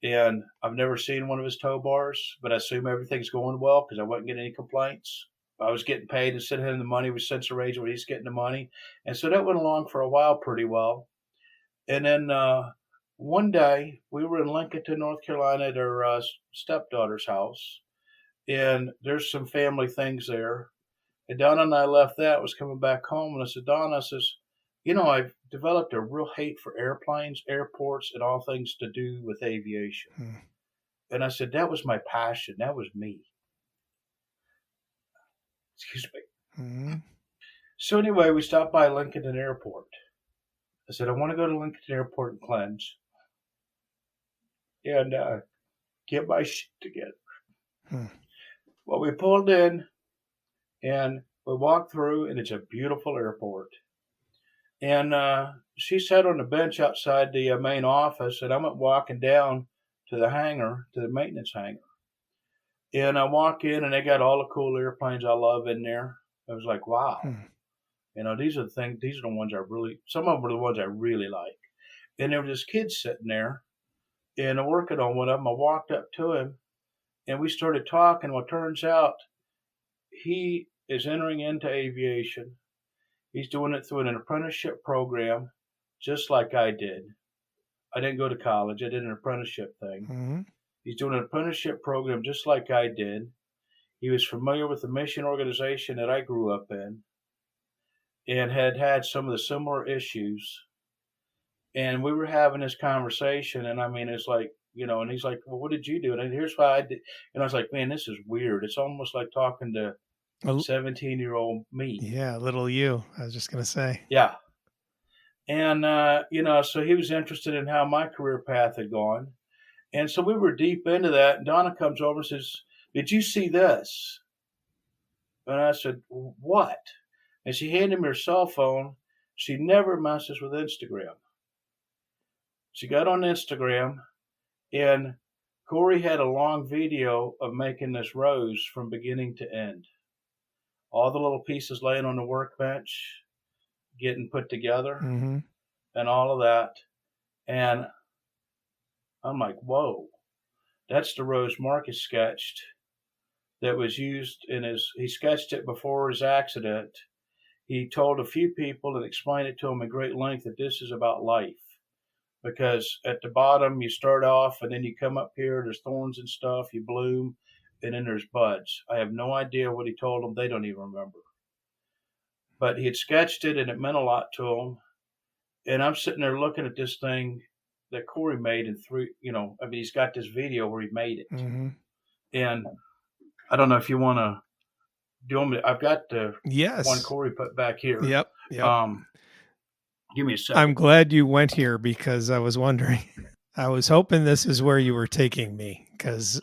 and I've never seen one of his tow bars, but I assume everything's going well because I wasn't getting any complaints. I was getting paid and sending him the money. We sent a raise where he's getting the money. And so that went along for a while pretty well. And then one day we were in Lincolnton, North Carolina at our stepdaughter's house. And there's some family things there. And Donna and I left that, was coming back home. And I said, Donna, I says, I've developed a real hate for airplanes, airports, and all things to do with aviation. And I said, that was my passion. That was me. Excuse me. So anyway, we stopped by Lincoln Airport. I said, I want to go to Lincoln Airport and cleanse and get my shit together. Well, we pulled in and we walked through, and it's a beautiful airport. And she sat on the bench outside the main office, and I went walking down to the hangar, to the maintenance hangar. And I walk in, and they got all the cool airplanes I love in there. I was like, wow. These are the ones some of them are the ones I really like. And there was this kid sitting there, and I'm working on one of them. I walked up to him, and we started talking. Well, it turns out he is entering into aviation. He's doing it through an apprenticeship program, just like I did. I didn't go to college. I did an apprenticeship thing. He's doing an apprenticeship program just like I did. He was familiar with the mission organization that I grew up in and had some of the similar issues. And we were having this conversation, and it's like, and he's like, well, what did you do? And here's why I did. And I was like, man, this is weird. It's almost like talking to 17-year-old me. Yeah, little you. I was just going to say. Yeah. And, so he was interested in how my career path had gone. And so we were deep into that. And Donna comes over and says, did you see this? And I said, what? And she handed me her cell phone. She never messes with Instagram. She got on Instagram, and Corey had a long video of making this rose from beginning to end. All the little pieces laying on the workbench, getting put together, and all of that. And I'm like, whoa, that's the rose Markus sketched that was used he sketched it before his accident. He told a few people and explained it to them in great length that this is about life. Because at the bottom, you start off, and then you come up here, there's thorns and stuff, you bloom, and then there's buds. I have no idea what he told them. They don't even remember. But he had sketched it, and it meant a lot to him. And I'm sitting there looking at this thing that Corey made he's got this video where he made it. And I don't know if you want to do them. I've got the one Corey put back here. Yep. Give me a second. I'm glad you went here because I was wondering. I was hoping this is where you were taking me because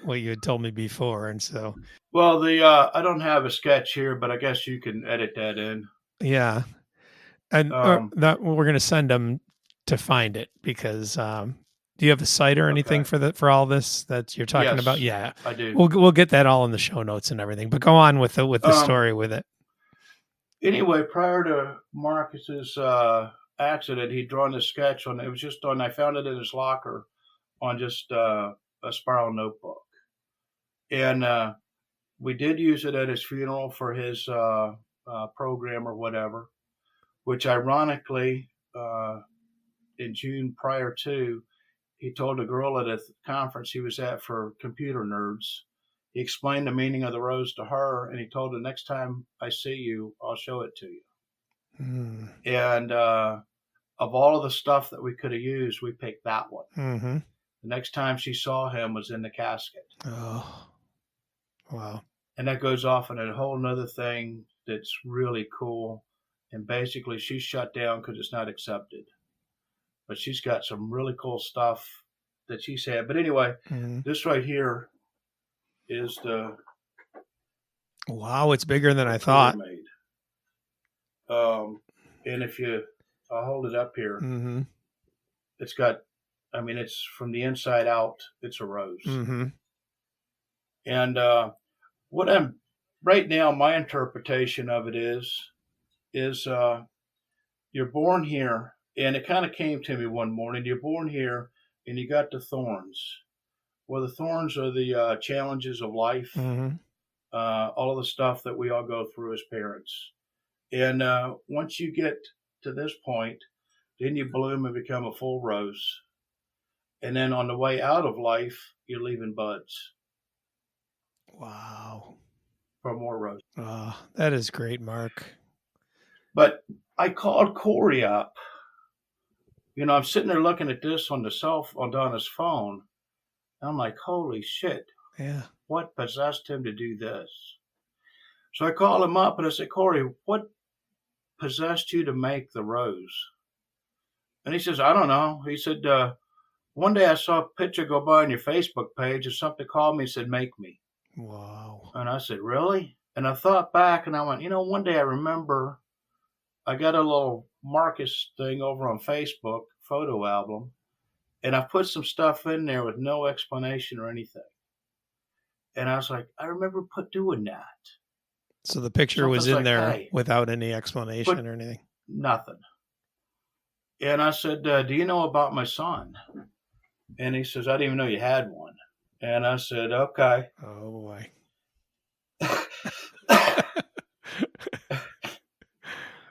what you had told me before. And so. Well, I don't have a sketch here, but I guess you can edit that in. Yeah. And that we're going to send them to find it because do you have a site or anything for all this that you're talking about? Yeah, I do. We'll get that all in the show notes and everything. But go on with the story with it. Anyway, prior to Markus's accident, he'd drawn this sketch on. It was just on. I found it in his locker on just a spiral notebook, and we did use it at his funeral for his program or whatever. Which ironically, in June prior to, he told a girl at a conference he was at for computer nerds. He explained the meaning of the rose to her, and he told her, next time I see you, I'll show it to you. And of all of the stuff that we could have used, we picked that one. The next time she saw him was in the casket. Oh, wow. And that goes off on a whole nother thing that's really cool. And basically, she's shut down because it's not accepted. But she's got some really cool stuff that she's had. But anyway, this right here is the... Wow, it's bigger than I thought. Made. And I'll hold it up here. It's got, it's from the inside out, it's a rose. And right now, my interpretation of it is you're born here And it kind of came to me one morning. You're born here and you got the thorns. Well, the thorns are the challenges of life, Mm-hmm. all of the stuff that we all go through as parents. And once you get to this point, then you bloom and become a full rose. And then on the way out of life, you're leaving buds Wow. for more roses. Oh, that is great, Mark. But I called Corey up. You know, I'm sitting there looking at this on Donna's phone. And I'm like, holy shit, Yeah. what possessed him to do this? So I called him up and I said, Corey, what possessed you to make the rose? And he says, I don't know. He said, one day I saw a picture go by on your Facebook page and something called me and said, make me. Wow. And I said, really? And I thought back and I went, you know, one day I remember I got a little Markus thing over on Facebook, photo album, and I put some stuff in there with no explanation or anything. And I was like, I remember doing that. So the picture was Something's in like, there hey, without any explanation or anything. Nothing. And I said, do you know about my son? And he says, I didn't even know you had one. And I said, okay. Oh, boy.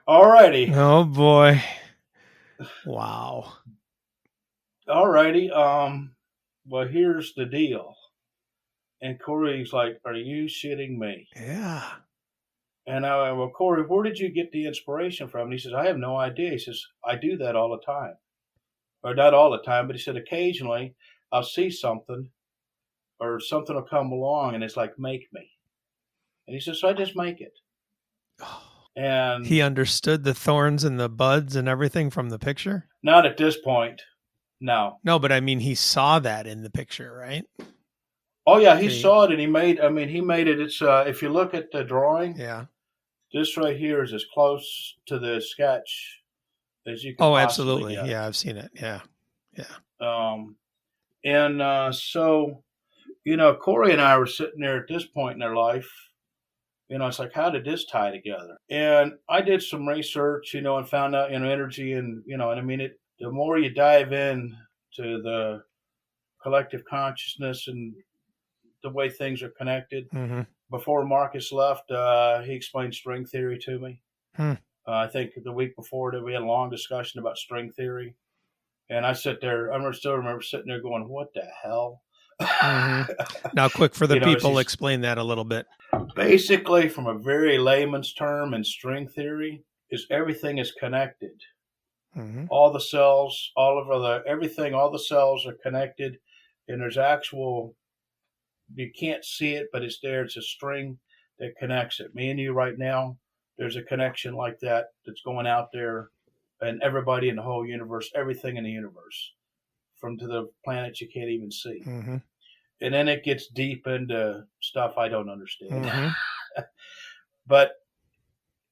Alrighty. Oh, boy. Wow. Alrighty. Well, here's the deal. And Corey's like, are you shitting me? Yeah. And I went, well, Corey, where did you get the inspiration from? And he says, I have no idea. He says, I do that all the time. Or not all the time, but he said, occasionally I'll see something or something will come along and it's like, make me. And he says, so I just make it. And he understood the thorns and the buds and everything from the picture? Not at this point. No. No, but I mean, he saw that in the picture, right? Oh yeah, he saw it and he made it. It's if you look at the drawing, yeah, this right here is as close to the sketch as you can. Oh, absolutely. Get. Yeah, I've seen it. Yeah. So, you know, Corey and I were sitting there at this point in their life. You know, it's like, how did this tie together? And I did some research, you know, and found out, you know, energy and, you know, and I mean, the more you dive in to the collective consciousness and the way things are connected. Mm-hmm. Before Markus left, he explained string theory to me. I think the week before that we had a long discussion about string theory. And I still remember sitting there going, what the hell? Mm-hmm. Now, quick for the people, explain that a little bit. Basically, from a very layman's term in string theory, is everything is connected. Mm-hmm. All the cells, everything, all the cells are connected, and there's you can't see it, but it's there. It's a string that connects it. Me and you right now, there's a connection like that that's going out there, and everybody in the whole universe, everything in the universe, from to the planets you can't even see. Mm-hmm. And then it gets deep into stuff I don't understand. Mm-hmm. But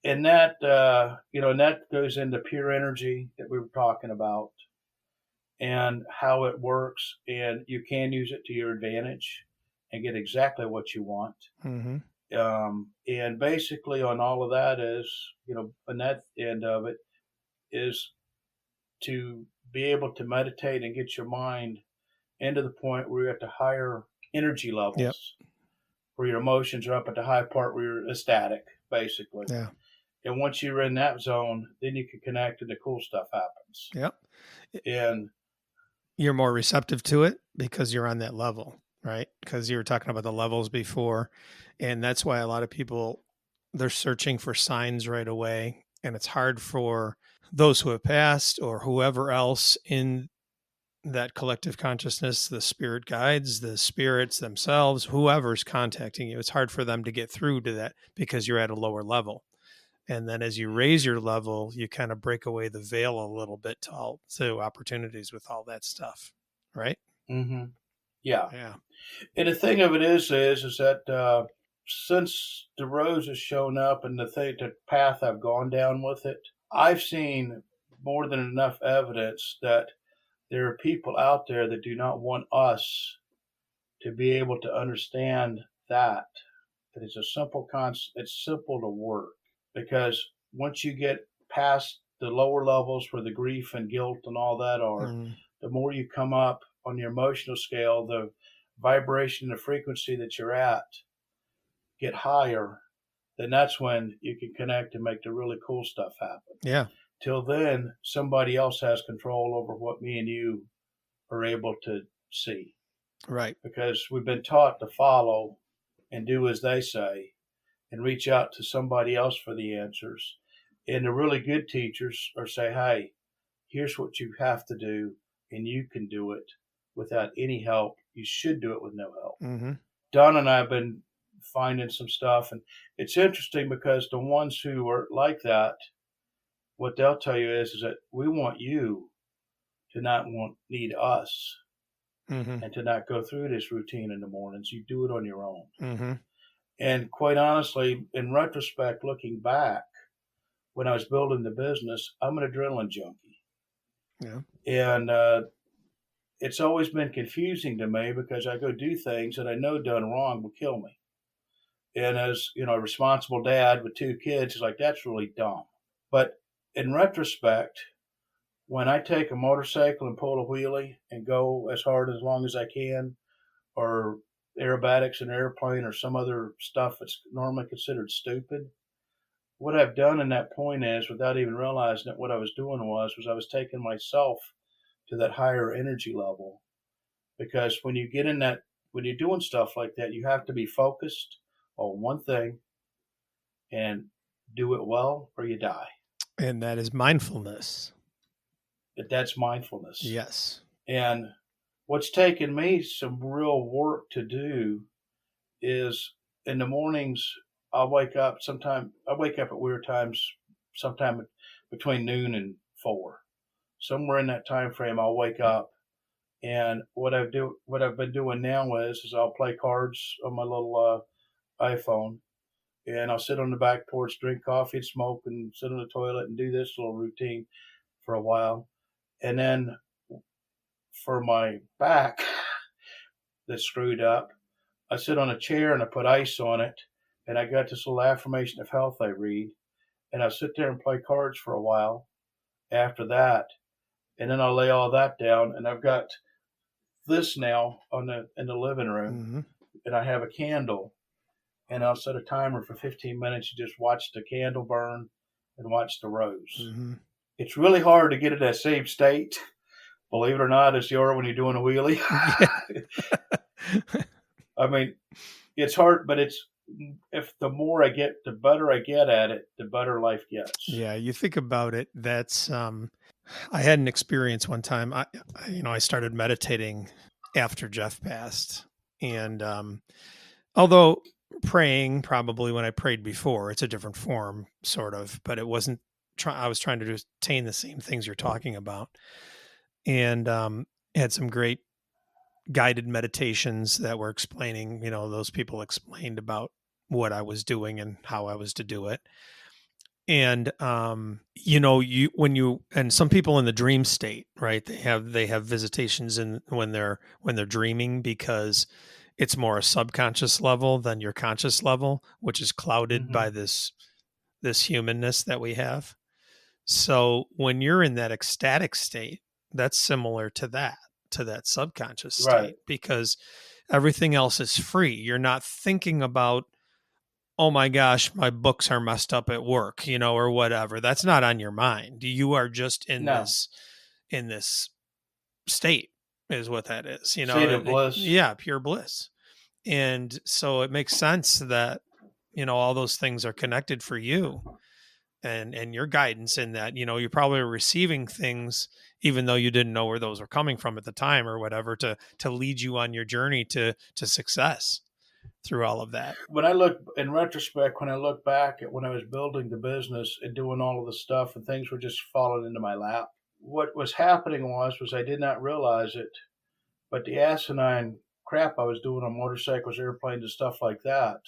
in that, and that goes into pure energy that we were talking about and how it works. And you can use it to your advantage and get exactly what you want. Mm-hmm. And basically on all of that is, on that end of it is to be able to meditate and get your mind into the point where you're at the higher energy levels, yep, where your emotions are up at the high part where you're ecstatic, basically. Yeah. And once you're in that zone, then you can connect and the cool stuff happens. Yep. And you're more receptive to it because you're on that level, right? Because you were talking about the levels before. And that's why a lot of people, they're searching for signs right away. And it's hard for those who have passed or whoever else in that collective consciousness, the spirit guides, the spirits themselves, whoever's contacting you, it's hard for them to get through to that because you're at a lower level. And then as you raise your level, you kind of break away the veil a little bit to opportunities with all that stuff. Right? Mm-hmm. Yeah. Yeah. And the thing of it is that since the rose has shown up and the path I've gone down with it, I've seen more than enough evidence that there are people out there that do not want us to be able to understand that it's a simple concept. It's simple to work because once you get past the lower levels where the grief and guilt and all that are, the more you come up on your emotional scale, the vibration, the frequency that you're at get higher, then that's when you can connect and make the really cool stuff happen. Yeah. Till then, somebody else has control over what me and you are able to see. Right. Because we've been taught to follow and do as they say and reach out to somebody else for the answers. And the really good teachers are say, hey, here's what you have to do, and you can do it without any help. You should do it with no help. Mm-hmm. Don and I have been finding some stuff, and it's interesting because the ones who are like that, what they'll tell you is that we want you to not need us and to not go through this routine in the mornings. You do it on your own. Mm-hmm. And quite honestly, in retrospect, looking back, when I was building the business, I'm an adrenaline junkie. Yeah. And it's always been confusing to me because I go do things that I know done wrong will kill me. And as, you know, a responsible dad with 2 kids, it's like, that's really dumb. But in retrospect, when I take a motorcycle and pull a wheelie and go as hard as long as I can, or aerobatics in an airplane or some other stuff that's normally considered stupid, what I've done in that point is, without even realizing it, what I was doing was I was taking myself to that higher energy level. Because when you get in that, when you're doing stuff like that, you have to be focused on one thing and do it well or you die. And that is mindfulness. That's mindfulness. Yes. And what's taken me some real work to do is in the mornings, I wake up at weird times, sometime between noon and 4. Somewhere in that time frame, I'll wake up. And what I've been doing now is I'll play cards on my little iPhone, and I'll sit on the back porch, drink coffee and smoke, and sit on the toilet and do this little routine for a while. And then for my back that's screwed up, I sit on a chair and I put ice on it, and I got this little affirmation of health I read, and I sit there and play cards for a while after that, and then I'll lay all that down, and I've got this now in the living room, and I have a candle, and I'll set a timer for 15 minutes. You just watch the candle burn and watch the rose. It's really hard to get in that same state, believe it or not, as you are when you're doing a wheelie. I mean, it's hard, but the more I get, the better I get at it, the better life gets. Yeah, you think about it. That's I had an experience one time. I started meditating after Jeff passed, and although praying, probably when I prayed before, it's a different form, sort of, but it wasn't. I was trying to attain the same things you're talking about, and had some great guided meditations that were explaining. Those people explained about what I was doing and how I was to do it. And, and some people in the dream state, right? They have visitations when they're dreaming, because it's more a subconscious level than your conscious level, which is clouded by this humanness that we have. So when you're in that ecstatic state, that's similar to that subconscious state, right? Because everything else is free. You're not thinking about, oh my gosh, my books are messed up at work, or whatever. That's not on your mind. You are just in this state, is what that is. State of bliss. Yeah, pure bliss. And so it makes sense that, all those things are connected for you and your guidance in that. You're probably receiving things, even though you didn't know where those were coming from at the time or whatever, to lead you on your journey to success through all of that. When I look back at when I was building the business and doing all of the stuff, and things were just falling into my lap, what was happening was I did not realize it, but the asinine crap I was doing on motorcycles, airplanes, and stuff like that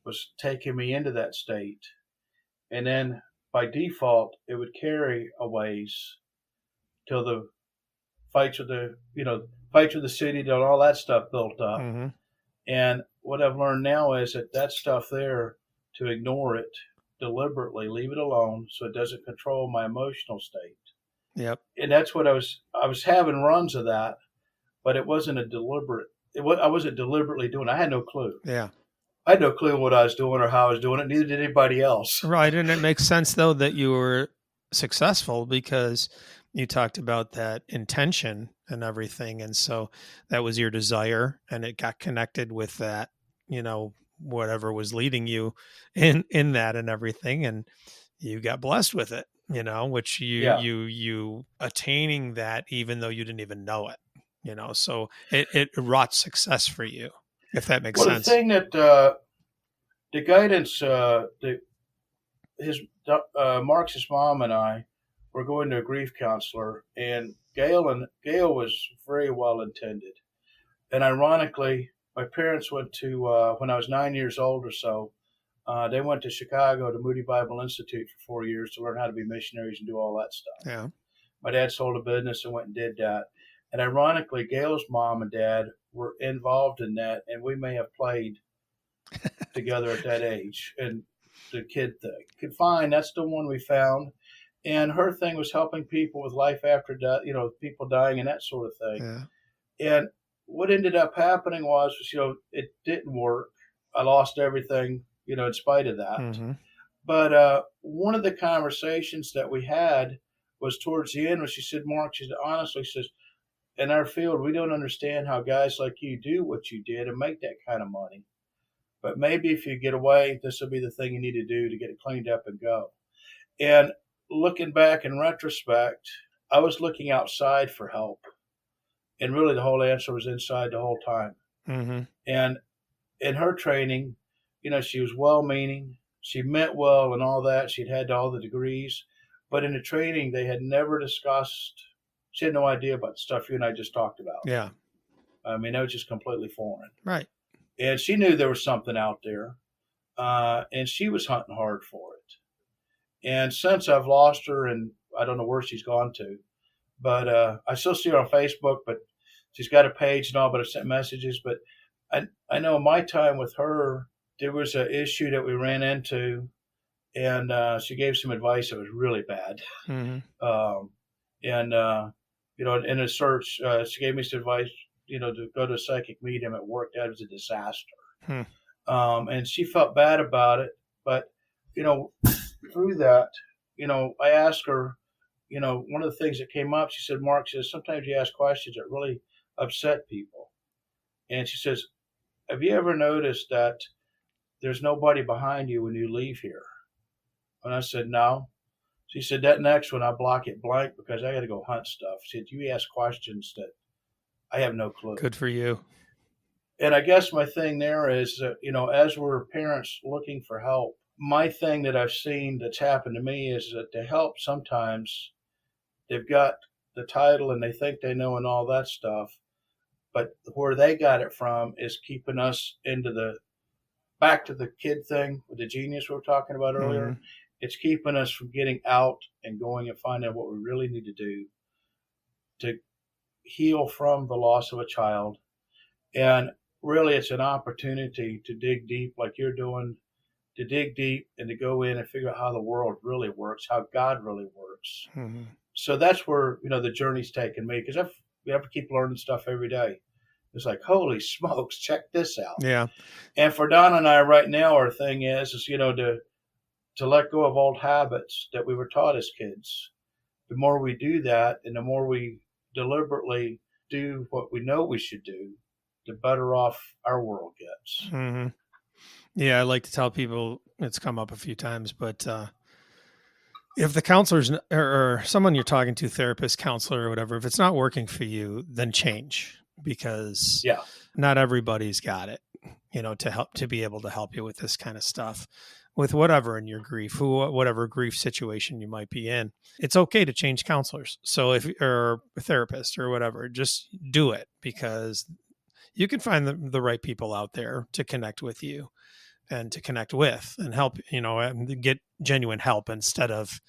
was taking me into that state. And then by default, it would carry a ways till the fights with the city and all that stuff built up. And what I've learned now is that stuff there, to ignore it deliberately leave it alone so it doesn't control my emotional state. Yep. And that's what I was having runs of that, but it wasn't I wasn't deliberately doing it. I had no clue. Yeah. I had no clue what I was doing or how I was doing it. Neither did anybody else. Right. And it makes sense, though, that you were successful because you talked about that intention and everything. And so that was your desire, and it got connected with that, whatever was leading you in that and everything. And you got blessed with it, which you attaining that, even though you didn't even know it, so it wrought success for you, if that makes sense. The thing that, the guidance, Mark's mom and I were going to a grief counselor, and Gail was very well intended. And ironically, my parents went to, when I was 9 years old or so, they went to Chicago to Moody Bible Institute for 4 years to learn how to be missionaries and do all that stuff. Yeah. My dad sold a business and went and did that. And ironically, Gail's mom and dad were involved in that, and we may have played together at that age. And the kid thing, fine, that's the one we found. And her thing was helping people with life after death, people dying and that sort of thing. Yeah. And what ended up happening was, it didn't work. I lost everything, in spite of that. Mm-hmm. But one of the conversations that we had was towards the end when she said, Mark, she said, honestly, she says, in our field, we don't understand how guys like you do what you did and make that kind of money. But maybe if you get away, this will be the thing you need to do to get it cleaned up and go. And looking back in retrospect, I was looking outside for help. And really the whole answer was inside the whole time. Mm-hmm. And in her training, she was well-meaning. She meant well and all that. She'd had all the degrees. But in the training, they had never discussed, she had no idea about the stuff you and I just talked about. Yeah. I mean, that was just completely foreign. Right. And she knew there was something out there. And she was hunting hard for it. And since I've lost her, and I don't know where she's gone to, but I still see her on Facebook, but she's got a page and all, but I've sent messages. But I know my time with her, there was an issue that we ran into, and she gave some advice that was really bad. Mm-hmm. In a search, she gave me some advice, to go to a psychic medium at work. That was a disaster. And she felt bad about it. But, through that, I asked her, one of the things that came up, she said, Mark, she says, sometimes you ask questions that really upset people. And she says, have you ever noticed that there's nobody behind you when you leave here? And I said, no. She said, that next one, I block it blank because I got to go hunt stuff. She said, you ask questions that I have no clue. Good for you. And I guess my thing there is, as we're parents looking for help, my thing that I've seen that's happened to me is that to help, sometimes they've got the title and they think they know and all that stuff, but where they got it from is keeping us back to the kid thing with the genius we were talking about earlier. Mm-hmm. It's keeping us from getting out and going and finding what we really need to do to heal from the loss of a child. And really, it's an opportunity to dig deep like you're doing, to dig deep and to go in and figure out how the world really works, how God really works. Mm-hmm. So that's where, the journey's taken me, because we have to keep learning stuff every day. It's like, holy smokes, check this out. Yeah. And for Donna and I right now, our thing is to let go of old habits that we were taught as kids. The more we do that and the more we deliberately do what we know we should do, the better off our world gets. Mm-hmm. Yeah, I like to tell people, it's come up a few times, but if the counselor's or someone you're talking to, therapist, counselor, or whatever, if it's not working for you, then change, because not everybody's got it, to be able to help you with this kind of stuff, with whatever in your grief, whatever grief situation you might be in. It's okay to change counselors. So or a therapist or whatever, just do it, because you can find the right people out there to connect with you and to connect with and help, and get genuine help instead of,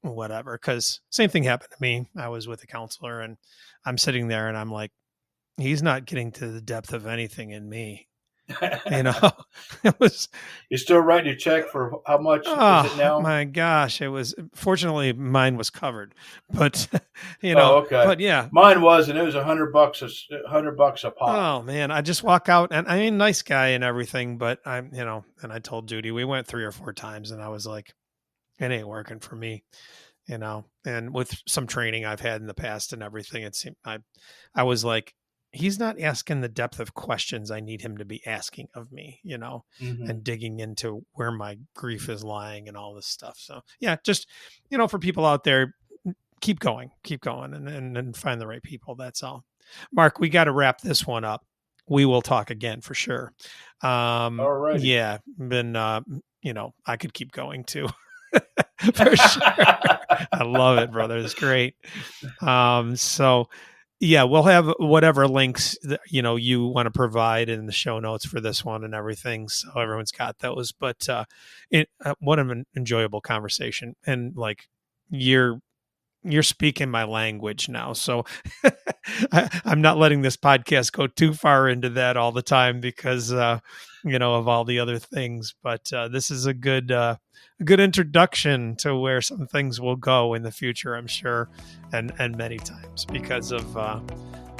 whatever. Because same thing happened to me. I was with a counselor and I'm sitting there and I'm like, he's not getting to the depth of anything in me. You know, it was. You still writing your check for how much is it now? Oh my gosh, it was. Fortunately, mine was covered, but okay. But yeah, mine wasn't. It was $100, $100 a pop. Oh man, I just walk out, and I mean, nice guy and everything, but I'm, and I told Judy, we went 3 or 4 times, and I was like, it ain't working for me, and with some training I've had in the past and everything, it seemed I was like, he's not asking the depth of questions I need him to be asking of me, and digging into where my grief is lying and all this stuff. So yeah, just, for people out there, keep going and find the right people. That's all. Mark, we got to wrap this one up. We will talk again for sure. All right. Yeah. I could keep going too. For sure. I love it, brother. It's great. So yeah, we'll have whatever links that, you want to provide in the show notes for this one and everything. So everyone's got those, but, what an enjoyable conversation. And like you're speaking my language now. So I'm not letting this podcast go too far into that all the time because, of all the other things, but, this is a good introduction to where some things will go in the future, I'm sure. And many times because of,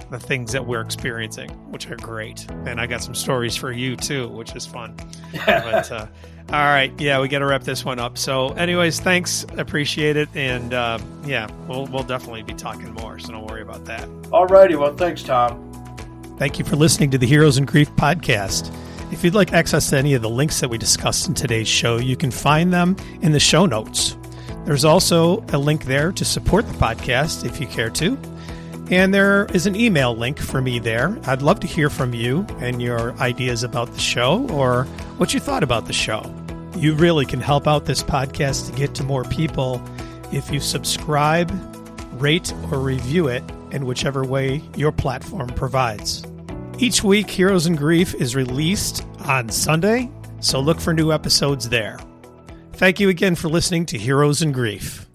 the things that we're experiencing, which are great. And I got some stories for you too, which is fun. But, all right. Yeah, we got to wrap this one up. So anyways, thanks. Appreciate it. And we'll definitely be talking more. So don't worry about that. All righty. Well, thanks, Tom. Thank you for listening to the Heroes in Grief podcast. If you'd like access to any of the links that we discussed in today's show, you can find them in the show notes. There's also a link there to support the podcast if you care to. And there is an email link for me there. I'd love to hear from you and your ideas about the show or what you thought about the show. You really can help out this podcast to get to more people if you subscribe, rate, or review it in whichever way your platform provides. Each week, Heroes in Grief is released on Sunday, so look for new episodes there. Thank you again for listening to Heroes in Grief.